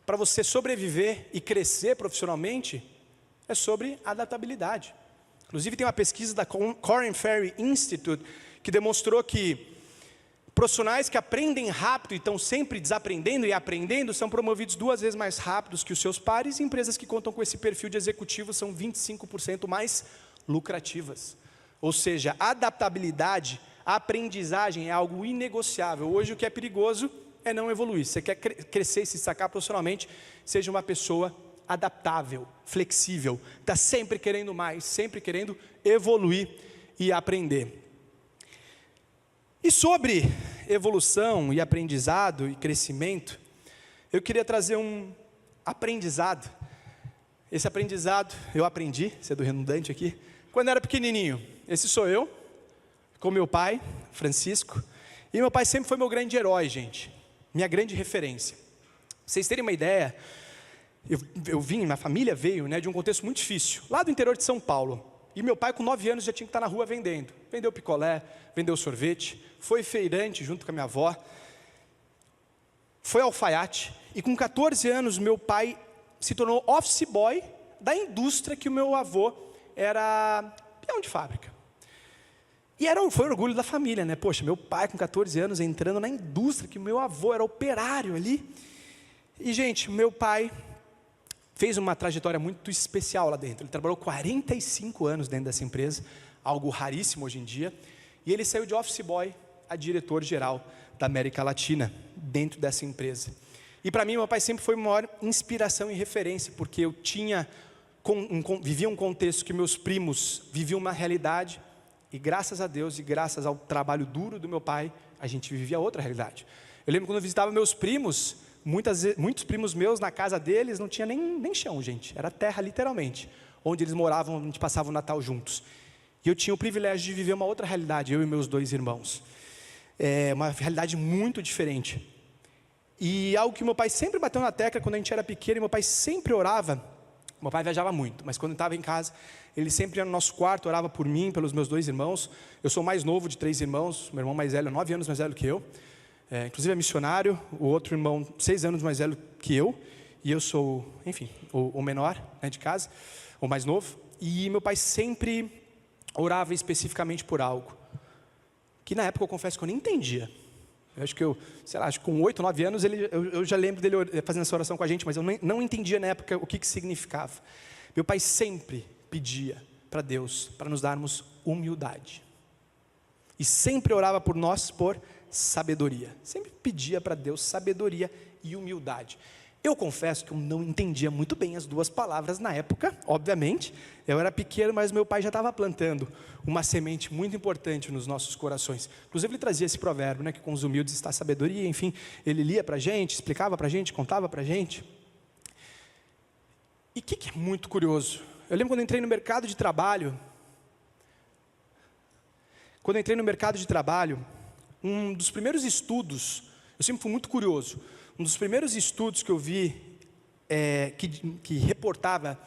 para você sobreviver e crescer profissionalmente, é sobre adaptabilidade. Inclusive tem uma pesquisa da Korn Ferry Institute que demonstrou que profissionais que aprendem rápido e estão sempre desaprendendo e aprendendo são promovidos 2 vezes mais rápidos que os seus pares, e empresas que contam com esse perfil de executivo são 25% mais lucrativas. Ou seja, a adaptabilidade A aprendizagem é algo inegociável. Hoje o que é perigoso é não evoluir. Você quer crescer e se destacar profissionalmente, seja uma pessoa adaptável, flexível, está sempre querendo mais, sempre querendo evoluir e aprender. E sobre evolução e aprendizado e crescimento, eu queria trazer um aprendizado. Esse aprendizado eu aprendi, sendo redundante aqui, quando eu era pequenininho. Esse sou eu, com meu pai, Francisco. E meu pai sempre foi meu grande herói, gente. Minha grande referência. Pra vocês terem uma ideia, minha família veio, né, de um contexto muito difícil, lá do interior de São Paulo. E meu pai com 9 anos já tinha que estar na rua vendendo. Vendeu picolé, vendeu sorvete, foi feirante junto com a minha avó, foi alfaiate. E com 14 anos meu pai se tornou office boy da indústria que o meu avô era peão de fábrica. E foi orgulho da família, né? Poxa, meu pai com 14 anos entrando na indústria, que o meu avô era operário ali. E gente, meu pai fez uma trajetória muito especial lá dentro. Ele trabalhou 45 anos dentro dessa empresa, algo raríssimo hoje em dia. E ele saiu de office boy a diretor-geral da América Latina, dentro dessa empresa. E para mim, meu pai sempre foi uma maior inspiração e referência, porque eu vivia um contexto que meus primos viviam uma realidade, e graças a Deus e graças ao trabalho duro do meu pai, a gente vivia outra realidade. Eu lembro quando eu visitava meus primos, muitos primos meus, na casa deles, não tinha nem chão, gente. Era terra, literalmente. Onde eles moravam, a gente passava o Natal juntos. E eu tinha o privilégio de viver uma outra realidade, eu e meus 2 irmãos. Uma realidade muito diferente. E algo que meu pai sempre bateu na tecla quando a gente era pequeno, e meu pai sempre orava. Meu pai viajava muito, mas quando estava em casa, ele sempre ia no nosso quarto, orava por mim, pelos meus 2 irmãos. Eu sou o mais novo de 3 irmãos, meu irmão mais velho, 9 anos mais velho que eu. Inclusive é missionário, o outro irmão 6 anos mais velho que eu. E eu sou, enfim, o menor, né, de casa, o mais novo. E meu pai sempre orava especificamente por algo, que na época eu confesso que eu nem entendia. Eu acho que acho que com 8, 9 anos, eu já lembro dele fazendo essa oração com a gente, mas eu não entendia na época o que significava. Meu pai sempre pedia para Deus, para nos darmos humildade. E sempre orava por nós por sabedoria. Sempre pedia para Deus sabedoria e humildade. Eu confesso que eu não entendia muito bem as 2 palavras na época, obviamente. Eu era pequeno, mas meu pai já estava plantando uma semente muito importante nos nossos corações. Inclusive ele trazia esse provérbio, né, que com os humildes está a sabedoria, enfim. Ele lia para a gente, explicava para a gente, contava para a gente. E o que é muito curioso? Eu lembro quando eu entrei no mercado de trabalho. Um dos primeiros estudos, eu sempre fui muito curioso. Um dos primeiros estudos que eu vi, que reportava,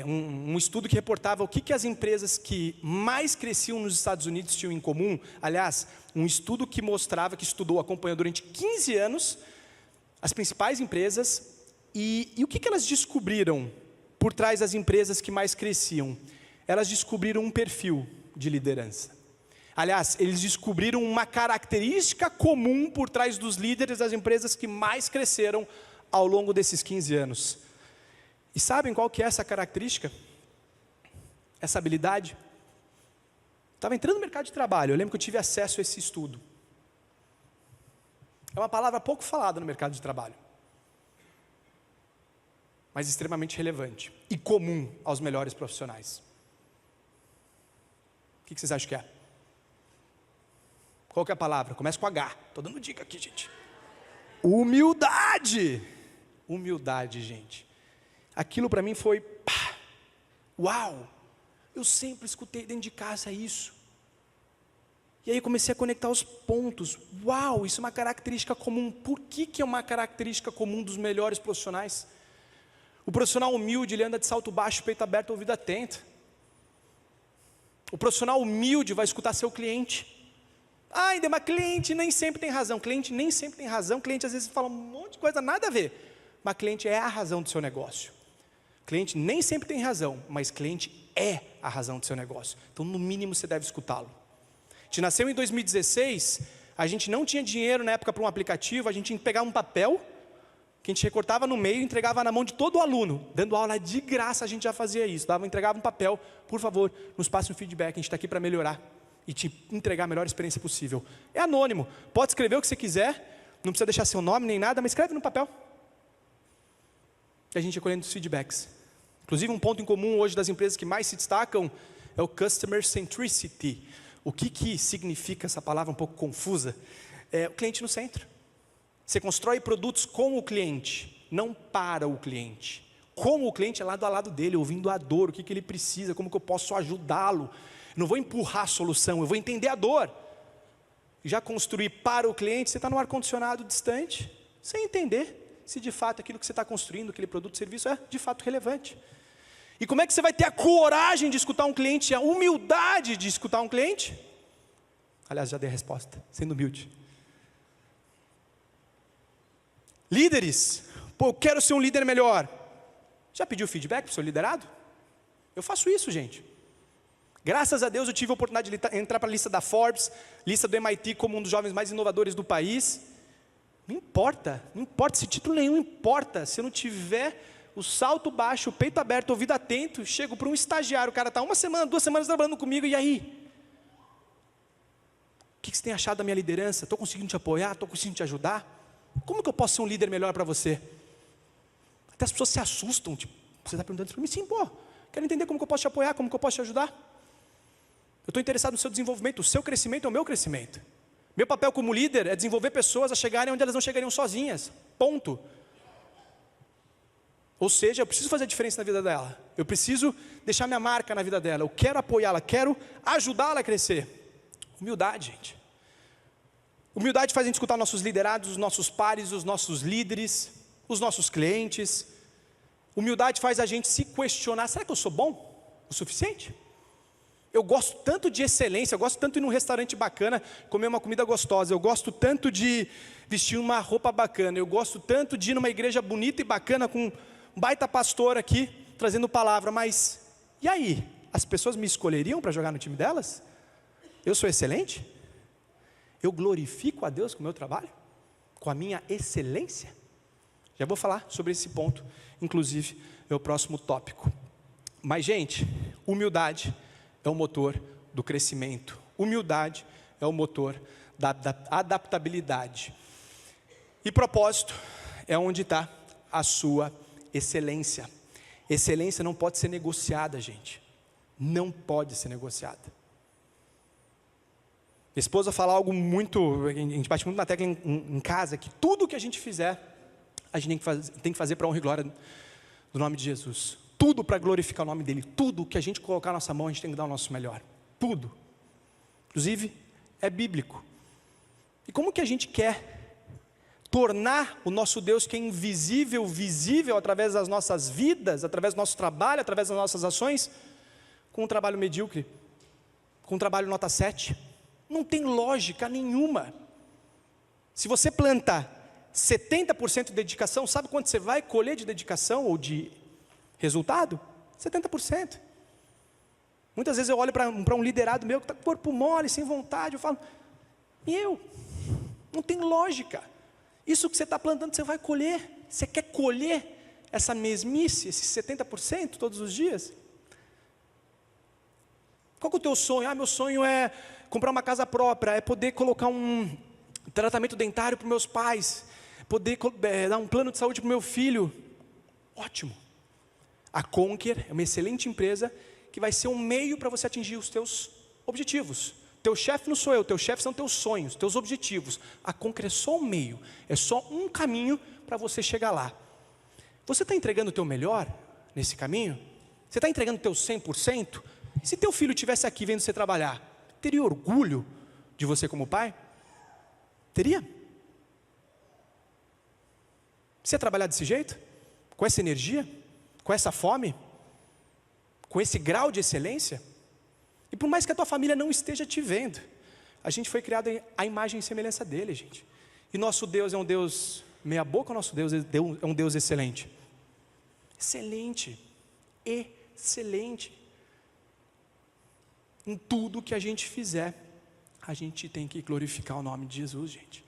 um estudo que reportava o que as empresas que mais cresciam nos Estados Unidos tinham em comum. Aliás, um estudo que mostrava, acompanhou durante 15 anos, as principais empresas, e o que elas descobriram por trás das empresas que mais cresciam? Elas descobriram um perfil de liderança. Aliás, eles descobriram uma característica comum por trás dos líderes das empresas que mais cresceram ao longo desses 15 anos. E sabem qual que é essa característica? Essa habilidade? Estava entrando no mercado de trabalho, eu lembro que eu tive acesso a esse estudo. É uma palavra pouco falada no mercado de trabalho, mas extremamente relevante e comum aos melhores profissionais. O que vocês acham que é? Qual que é a palavra? Começa com H. Estou dando dica aqui, gente. Humildade. Humildade, gente. Aquilo para mim foi, pá, uau. Eu sempre escutei dentro de casa isso. E aí comecei a conectar os pontos. Uau, isso é uma característica comum. Por que é uma característica comum dos melhores profissionais? O profissional humilde, ele anda de salto baixo, peito aberto, ouvido atento. O profissional humilde vai escutar seu cliente. Ainda, mas cliente nem sempre tem razão. Cliente nem sempre tem razão. Cliente às vezes fala um monte de coisa, nada a ver. Mas cliente é a razão do seu negócio. Cliente nem sempre tem razão, mas cliente é a razão do seu negócio. Então, no mínimo, você deve escutá-lo. A gente nasceu em 2016, a gente não tinha dinheiro na época para um aplicativo, a gente tinha que pegar um papel, que a gente recortava no meio e entregava na mão de todo o aluno. Dando aula de graça, a gente já fazia isso. Entregava um papel, por favor, nos passe um feedback, a gente está aqui para melhorar. e te entregar a melhor experiência possível. É anônimo, pode escrever o que você quiser, não precisa deixar seu nome nem nada, mas escreve no papel. E a gente vai colhendo os feedbacks. Inclusive, um ponto em comum hoje das empresas que mais se destacam é o Customer Centricity. O que significa essa palavra um pouco confusa? É o cliente no centro. Você constrói produtos com o cliente, não para o cliente. Com o cliente é lado a lado dele, ouvindo a dor, o que ele precisa, como que eu posso ajudá-lo. Não vou empurrar a solução, eu vou entender a dor. Já construir para o cliente, você está no ar-condicionado distante, sem entender se de fato aquilo que você está construindo, aquele produto ou serviço é de fato relevante. E como é que você vai ter a coragem de escutar um cliente, a humildade de escutar um cliente? Aliás, já dei a resposta, sendo humilde. Líderes, eu quero ser um líder melhor. Já pediu feedback para o seu liderado? Eu faço isso, gente. Graças a Deus eu tive a oportunidade de entrar para a lista da Forbes, lista do MIT como um dos jovens mais inovadores do país. Não importa esse título nenhum, importa. Se eu não tiver o salto baixo, o peito aberto, ouvido atento, chego para um estagiário, o cara está 1 semana, 2 semanas trabalhando comigo, e aí? O que você tem achado da minha liderança? Estou conseguindo te apoiar? Estou conseguindo te ajudar? Como que eu posso ser um líder melhor para você? Até as pessoas se assustam, tipo, você está perguntando isso para mim? Sim, quero entender como que eu posso te apoiar, como que eu posso te ajudar. Eu estou interessado no seu desenvolvimento, o seu crescimento é o meu crescimento. Meu papel como líder é desenvolver pessoas a chegarem onde elas não chegariam sozinhas, ponto. Ou seja, eu preciso fazer a diferença na vida dela, eu preciso deixar minha marca na vida dela, eu quero apoiá-la, quero ajudá-la a crescer. Humildade, gente. Humildade faz a gente escutar nossos liderados, os nossos pares, os nossos líderes, os nossos clientes. Humildade faz a gente se questionar, será que eu sou bom o suficiente? Eu gosto tanto de excelência, eu gosto tanto de ir num restaurante bacana, comer uma comida gostosa, eu gosto tanto de vestir uma roupa bacana, eu gosto tanto de ir numa igreja bonita e bacana, com um baita pastor aqui, trazendo palavra, mas e aí? As pessoas me escolheriam para jogar no time delas? Eu sou excelente? Eu glorifico a Deus com o meu trabalho? Com a minha excelência? Já vou falar sobre esse ponto, inclusive, é o próximo tópico. Mas, gente, humildade é o motor do crescimento. Humildade é o motor da adaptabilidade. E propósito é onde está a sua excelência. Excelência não pode ser negociada, gente. Não pode ser negociada. Minha esposa fala algo muito, a gente bate muito na tecla em casa, que tudo que a gente fizer, a gente tem que fazer para a honra e glória do nome de Jesus. Tudo para glorificar o nome dele, tudo que a gente colocar na nossa mão, a gente tem que dar o nosso melhor, tudo, inclusive é bíblico. E como que a gente quer tornar o nosso Deus, que é invisível, visível através das nossas vidas, através do nosso trabalho, através das nossas ações, com um trabalho medíocre, com um trabalho nota 7? Não tem lógica nenhuma. Se você plantar 70% de dedicação, sabe quanto você vai colher de dedicação ou de resultado? 70%. Muitas vezes eu olho para um liderado meu que está com o corpo mole, sem vontade, eu falo, e eu? Não tem lógica. Isso que você está plantando, você vai colher. Você quer colher essa mesmice, esses 70% todos os dias? Qual que é o teu sonho? Meu sonho é comprar uma casa própria, é poder colocar um tratamento dentário para os meus pais, poder dar um plano de saúde para o meu filho. Ótimo. A Conquer é uma excelente empresa que vai ser um meio para você atingir os teus objetivos. Teu chefe não sou eu, teu chefe são teus sonhos, teus objetivos. A Conquer é só um meio, é só um caminho para você chegar lá. Você está entregando o teu melhor nesse caminho? Você está entregando o teu 100%? Se teu filho estivesse aqui vendo você trabalhar, teria orgulho de você como pai? Teria? Você ia trabalhar desse jeito? Com essa energia? Com essa fome? Com esse grau de excelência? E por mais que a tua família não esteja te vendo, a gente foi criado à imagem e semelhança dele, gente. E nosso Deus é um Deus meia boca, nosso Deus é um Deus excelente. Excelente. Excelente. Em tudo que a gente fizer, a gente tem que glorificar o nome de Jesus, gente.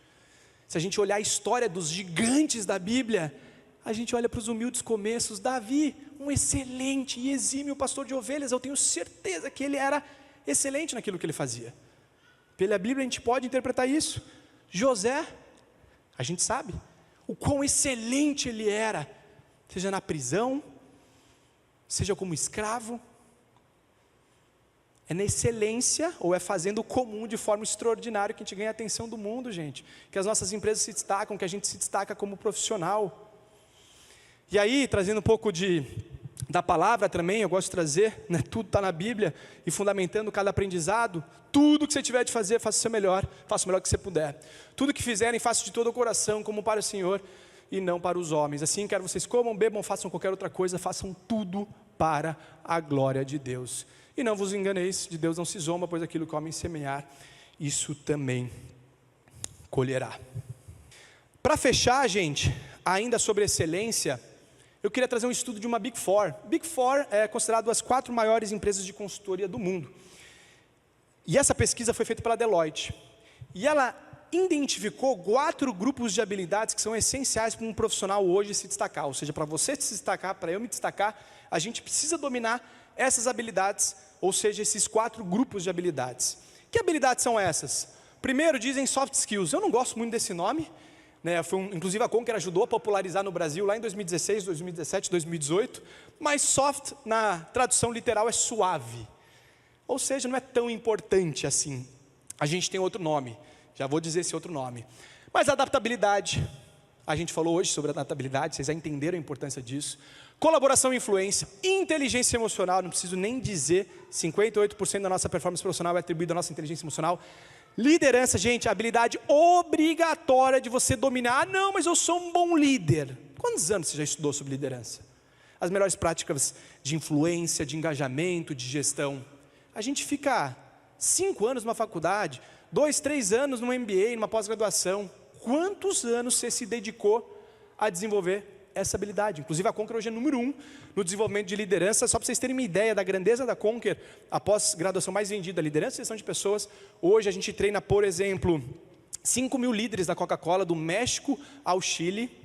Se a gente olhar a história dos gigantes da Bíblia, a gente olha para os humildes começos. Davi, um excelente e exímio pastor de ovelhas, eu tenho certeza que ele era excelente naquilo que ele fazia. Pela Bíblia a gente pode interpretar isso. José, a gente sabe o quão excelente ele era, seja na prisão, seja como escravo. É na excelência, ou é fazendo o comum de forma extraordinária que a gente ganha a atenção do mundo, gente. Que as nossas empresas se destacam, que a gente se destaca como profissional. E aí, trazendo um pouco da palavra também, eu gosto de trazer, né, tudo está na Bíblia, e fundamentando cada aprendizado. Tudo que você tiver de fazer, faça o seu melhor, faça o melhor que você puder. Tudo que fizerem, faça de todo o coração, como para o Senhor e não para os homens. Assim, quer vocês comam, bebam, façam qualquer outra coisa, façam tudo para a glória de Deus. E não vos enganeis, de Deus não se zomba, pois aquilo que o homem semear, isso também colherá. Para fechar, gente, ainda sobre excelência, eu queria trazer um estudo de uma Big Four. Big Four é considerado as 4 maiores empresas de consultoria do mundo. E essa pesquisa foi feita pela Deloitte. E ela identificou 4 grupos de habilidades que são essenciais para um profissional hoje se destacar. Ou seja, para você se destacar, para eu me destacar, a gente precisa dominar essas habilidades, ou seja, esses 4 grupos de habilidades. Que habilidades são essas? Primeiro, dizem soft skills. Eu não gosto muito desse nome, né? Inclusive a Conquer ajudou a popularizar no Brasil lá em 2016, 2017, 2018, mas soft na tradução literal é suave, ou seja, não é tão importante assim. A gente tem outro nome, já vou dizer esse outro nome. Mas adaptabilidade, a gente falou hoje sobre adaptabilidade, vocês já entenderam a importância disso. Colaboração e influência, inteligência emocional, não preciso nem dizer, 58% da nossa performance profissional é atribuída à nossa inteligência emocional. Liderança, gente, a habilidade obrigatória de você dominar. Ah, não, mas eu sou um bom líder. Quantos anos você já estudou sobre liderança? As melhores práticas de influência, de engajamento, de gestão. A gente fica 5 anos numa faculdade, 2, 3 anos num MBA, numa pós-graduação. Quantos anos você se dedicou a desenvolver essa habilidade? Inclusive a Conquer hoje é número 1 no desenvolvimento de liderança. Só para vocês terem uma ideia da grandeza da Conquer, a pós-graduação mais vendida, liderança e gestão de pessoas. Hoje a gente treina, por exemplo, 5.000 líderes da Coca-Cola, do México ao Chile.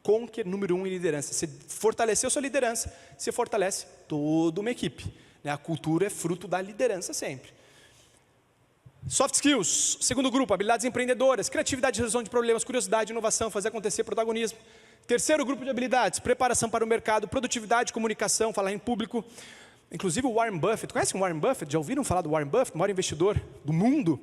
Conquer número 1 em liderança. Você fortaleceu sua liderança, você fortalece toda uma equipe, né? A cultura é fruto da liderança sempre. Soft skills, segundo grupo, habilidades empreendedoras, criatividade, resolução de problemas, curiosidade, inovação, fazer acontecer, protagonismo. Terceiro grupo de habilidades, preparação para o mercado, produtividade, comunicação, falar em público. Inclusive o Warren Buffett, conhecem o Warren Buffett? Já ouviram falar do Warren Buffett, o maior investidor do mundo?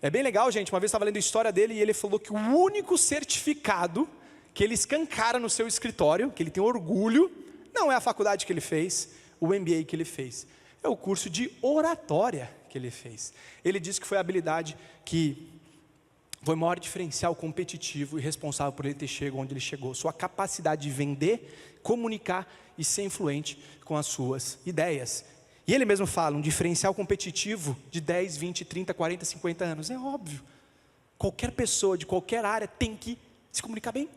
É bem legal, gente, uma vez estava lendo a história dele e ele falou que o único certificado que ele escancara no seu escritório, que ele tem orgulho, não é a faculdade que ele fez, o MBA que ele fez, é o curso de oratória que ele fez. Ele disse que foi a habilidade que foi o maior diferencial competitivo e responsável por ele ter chegado onde ele chegou. Sua capacidade de vender, comunicar e ser influente com as suas ideias. E ele mesmo fala, um diferencial competitivo de 10, 20, 30, 40, 50 anos. É óbvio. Qualquer pessoa de qualquer área tem que se comunicar bem.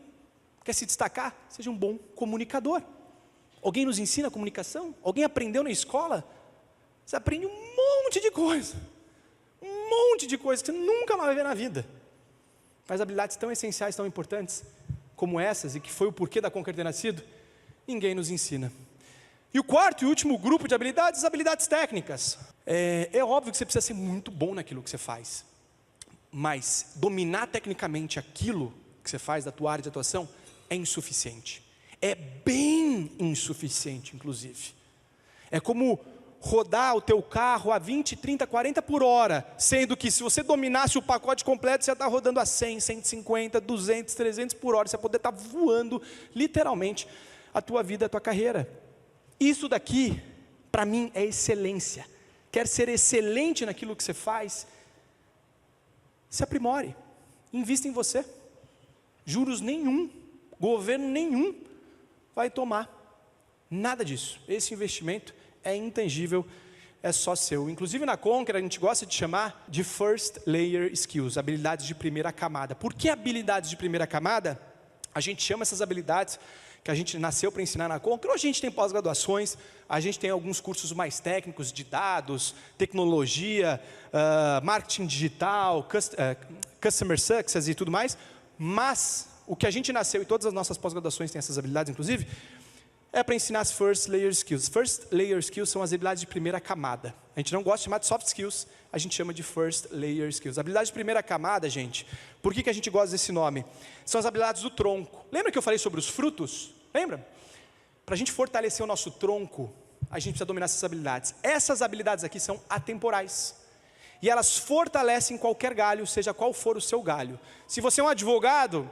Quer se destacar? Seja um bom comunicador. Alguém nos ensina a comunicação? Alguém aprendeu na escola? Você aprende um monte de coisa. Um monte de coisa que você nunca vai ver na vida. Mas habilidades tão essenciais, tão importantes, como essas, e que foi o porquê da Conquer ter nascido, ninguém nos ensina. E o quarto e último grupo de habilidades, as habilidades técnicas. É óbvio que você precisa ser muito bom naquilo que você faz. Mas dominar tecnicamente aquilo que você faz, da tua área de atuação, é insuficiente. É bem insuficiente, inclusive. É como rodar o teu carro a 20, 30, 40 por hora, sendo que se você dominasse o pacote completo, você ia estar rodando a 100, 150, 200, 300 por hora, você ia poder estar voando, literalmente, a tua vida, a tua carreira. Isso daqui, para mim, é excelência. Quer ser excelente naquilo que você faz? Se aprimore, invista em você. Juros nenhum, governo nenhum vai tomar nada disso. Esse investimento é intangível, é só seu. Inclusive na Conquer a gente gosta de chamar de First Layer Skills, habilidades de primeira camada. Por que habilidades de primeira camada? A gente chama essas habilidades que a gente nasceu para ensinar na Conquer. Hoje a gente tem pós-graduações, a gente tem alguns cursos mais técnicos de dados, tecnologia, marketing digital, customer success e tudo mais. Mas o que a gente nasceu, e todas as nossas pós-graduações têm essas habilidades inclusive, é para ensinar as First Layer Skills. First Layer Skills são as habilidades de primeira camada. A gente não gosta de chamar de Soft Skills, a gente chama de First Layer Skills. Habilidades de primeira camada, gente, por que a gente gosta desse nome? São as habilidades do tronco. Lembra que eu falei sobre os frutos? Lembra? Para a gente fortalecer o nosso tronco, a gente precisa dominar essas habilidades. Essas habilidades aqui são atemporais. E elas fortalecem qualquer galho, seja qual for o seu galho. Se você é um advogado,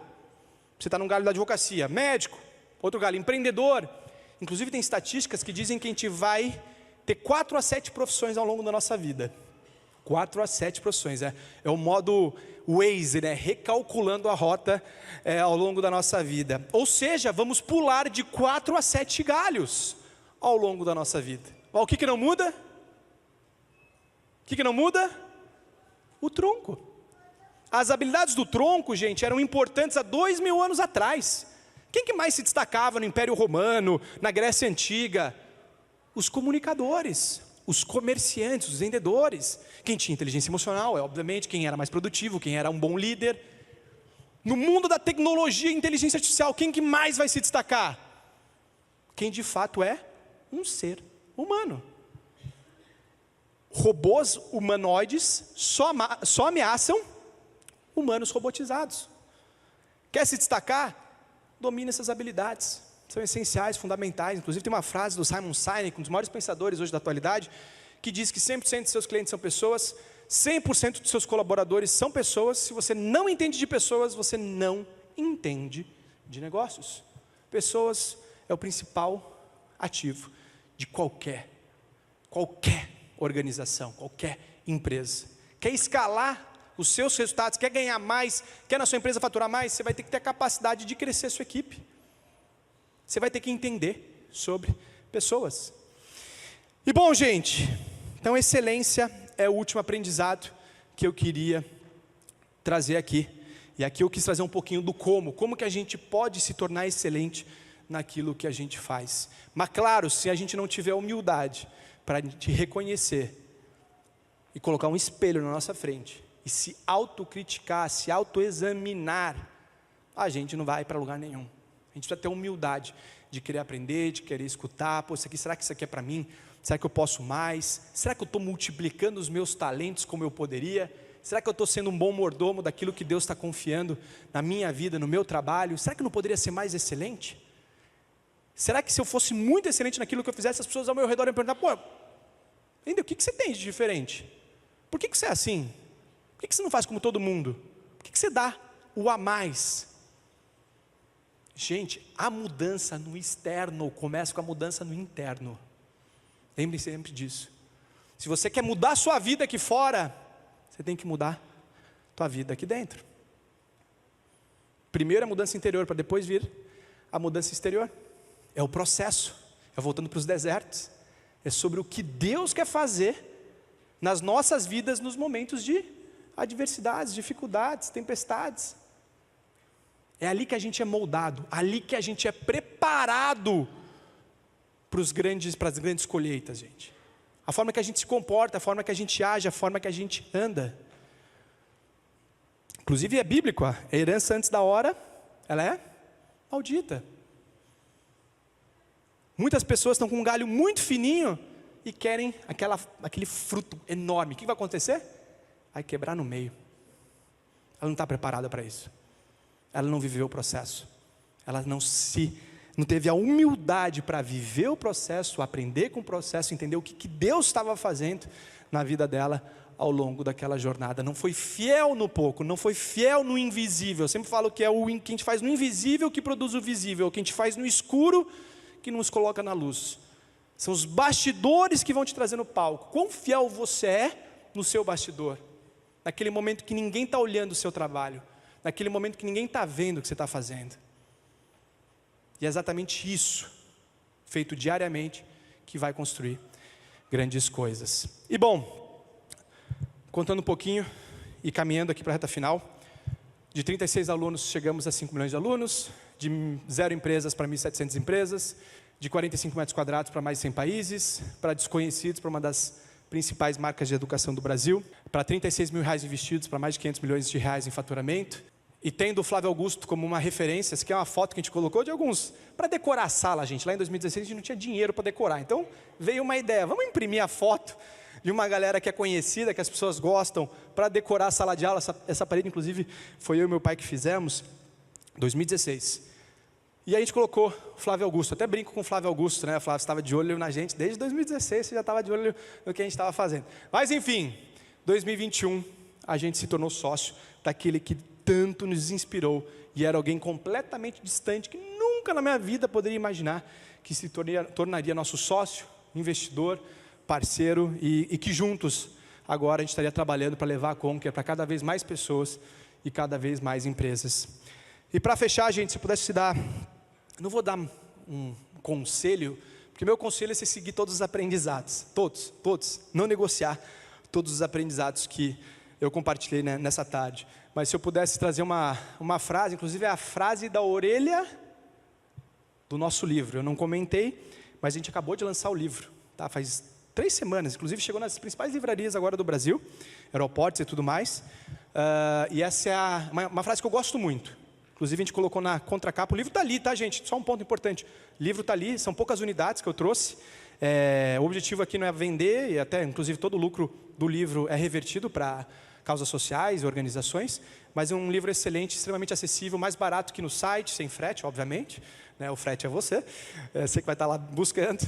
você está num galho da advocacia. Médico, outro galho. Empreendedor. Inclusive tem estatísticas que dizem que a gente vai ter 4 a 7 profissões ao longo da nossa vida. 4 a 7 profissões. É o modo Waze, né? Recalculando a rota ao longo da nossa vida. Ou seja, vamos pular de 4 a 7 galhos ao longo da nossa vida. O que não muda? O que não muda? O tronco. As habilidades do tronco, gente, eram importantes há 2000 anos atrás. Quem que mais se destacava no Império Romano, na Grécia Antiga? Os comunicadores, os comerciantes, os vendedores. Quem tinha inteligência emocional, obviamente, quem era mais produtivo, quem era um bom líder. No mundo da tecnologia e inteligência artificial, quem que mais vai se destacar? Quem de fato é um ser humano. Robôs humanoides só ameaçam humanos robotizados. Quer se destacar? Domina essas habilidades. São essenciais, fundamentais. Inclusive tem uma frase do Simon Sinek, um dos maiores pensadores hoje da atualidade, que diz que 100% de seus clientes são pessoas, 100% de seus colaboradores são pessoas. Se você não entende de pessoas, você não entende de negócios. Pessoas é o principal ativo de qualquer organização, qualquer empresa. Quer escalar os seus resultados, quer ganhar mais, quer na sua empresa faturar mais, você vai ter que ter a capacidade de crescer a sua equipe. Você vai ter que entender sobre pessoas. E bom, gente, então excelência é o último aprendizado que eu queria trazer aqui. E aqui eu quis trazer um pouquinho do como que a gente pode se tornar excelente naquilo que a gente faz. Mas claro, se a gente não tiver humildade para te reconhecer e colocar um espelho na nossa frente e se autocriticar, se autoexaminar, a gente não vai para lugar nenhum. A gente precisa ter humildade de querer aprender, de querer escutar. Pô, será que isso aqui é para mim? Será que eu posso mais? Será que eu estou multiplicando os meus talentos como eu poderia? Será que eu estou sendo um bom mordomo daquilo que Deus está confiando na minha vida, no meu trabalho? Será que eu não poderia ser mais excelente? Será que se eu fosse muito excelente naquilo que eu fizesse, as pessoas ao meu redor iam perguntar, pô, ainda o que você tem de diferente? Por que você é assim? Por que você não faz como todo mundo? Por que você dá o a mais? Gente, a mudança no externo começa com a mudança no interno. Lembre-se sempre disso. Se você quer mudar a sua vida aqui fora, você tem que mudar a tua vida aqui dentro. Primeiro a mudança interior, para depois vir a mudança exterior. É o processo, é voltando para os desertos. É sobre o que Deus quer fazer nas nossas vidas nos momentos de adversidades, dificuldades, tempestades. É ali que a gente é moldado, ali que a gente é preparado para as grandes colheitas, gente. A forma que a gente se comporta, a forma que a gente age, a forma que a gente anda. Inclusive é bíblico, a herança antes da hora, ela é maldita. Muitas pessoas estão com um galho muito fininho e querem aquele fruto enorme. O que vai acontecer? Vai quebrar no meio. Ela não está preparada para isso. Ela não viveu o processo. Ela não teve a humildade para viver o processo, aprender com o processo, entender o que Deus estava fazendo na vida dela ao longo daquela jornada. Não foi fiel no pouco, não foi fiel no invisível. Eu sempre falo que é o que a gente faz no invisível que produz o visível, o que a gente faz no escuro que nos coloca na luz. São os bastidores que vão te trazer no palco. Quão fiel você é no seu bastidor, naquele momento que ninguém está olhando o seu trabalho, naquele momento que ninguém está vendo o que você está fazendo. E é exatamente isso, feito diariamente, que vai construir grandes coisas. E bom, contando um pouquinho e caminhando aqui para a reta final, de 36 alunos chegamos a 5 milhões de alunos, de 0 empresas para 1.700 empresas, de 45 metros quadrados para mais de 100 países, para desconhecidos, para uma das principais marcas de educação do Brasil, para 36 mil reais investidos, para mais de 500 milhões de reais em faturamento. e tendo o Flávio Augusto como uma referência, essa aqui é uma foto que a gente colocou de alguns, para decorar a sala, gente. Lá em 2016 a gente não tinha dinheiro para decorar, então veio uma ideia, vamos imprimir a foto de uma galera que é conhecida, que as pessoas gostam, para decorar a sala de aula. Essa parede, inclusive, foi eu e meu pai que fizemos, 2016. E aí a gente colocou o Flávio Augusto. Até brinco com o Flávio Augusto, né? O Flávio estava de olho na gente, desde 2016 você já estava de olho no que a gente estava fazendo. Mas enfim, 2021 a gente se tornou sócio daquele que tanto nos inspirou e era alguém completamente distante, que nunca na minha vida poderia imaginar que se tornaria nosso sócio, investidor, parceiro e que juntos agora a gente estaria trabalhando para levar a Conquer para cada vez mais pessoas e cada vez mais empresas. E para fechar, gente, se pudesse te dar, não vou dar um conselho, porque meu conselho é você seguir todos os aprendizados, todos, não negociar todos os aprendizados que eu compartilhei, né, nessa tarde. Mas se eu pudesse trazer uma frase, inclusive é a frase da orelha do nosso livro. Eu não comentei, mas a gente acabou de lançar o livro, tá? Faz 3 semanas, inclusive chegou nas principais livrarias agora do Brasil, aeroportos e tudo mais. E essa é uma frase que eu gosto muito. Inclusive a gente colocou na contracapa. O livro está ali, tá, gente? Só um ponto importante. O livro está ali, são poucas unidades que eu trouxe. O objetivo aqui não é vender, e até, inclusive, todo o lucro do livro é revertido para causas sociais e organizações, mas é um livro excelente, extremamente acessível, mais barato que no site, sem frete, obviamente, né? O frete é você que vai estar lá buscando,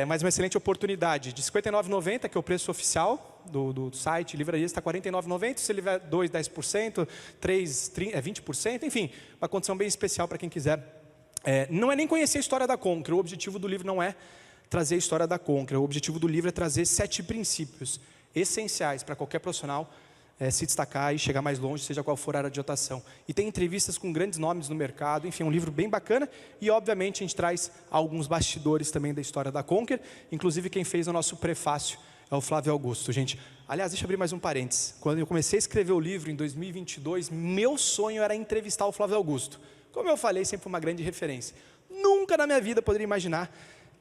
mas uma excelente oportunidade, de R$ 59,90, que é o preço oficial do site, livraria está R$ 49,90, se ele tiver 2, 10%, 3, 20%, enfim, uma condição bem especial para quem quiser. Não é nem conhecer a história da Conquer, o objetivo do livro não é trazer a história da Conquer, o objetivo do livro é trazer 7 princípios essenciais para qualquer profissional se destacar e chegar mais longe, seja qual for a área de atuação. E tem entrevistas com grandes nomes no mercado, enfim, é um livro bem bacana. E, obviamente, a gente traz alguns bastidores também da história da Conquer. Inclusive, quem fez o nosso prefácio é o Flávio Augusto. Gente, aliás, deixa eu abrir mais um parênteses. Quando eu comecei a escrever o livro, em 2022, meu sonho era entrevistar o Flávio Augusto. Como eu falei, sempre foi uma grande referência. Nunca na minha vida poderia imaginar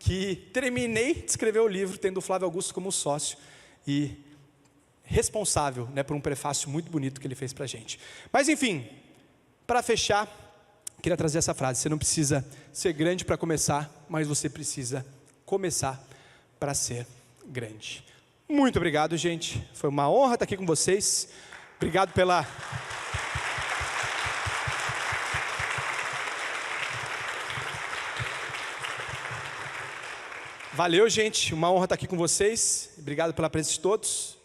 que terminei de escrever o livro tendo o Flávio Augusto como sócio e responsável, né, por um prefácio muito bonito que ele fez para a gente. Mas enfim, para fechar, queria trazer essa frase: você não precisa ser grande para começar, mas você precisa começar para ser grande. Muito obrigado, gente. Foi uma honra estar aqui com vocês. Obrigado pela... Valeu, gente. Uma honra estar aqui com vocês. Obrigado pela presença de todos.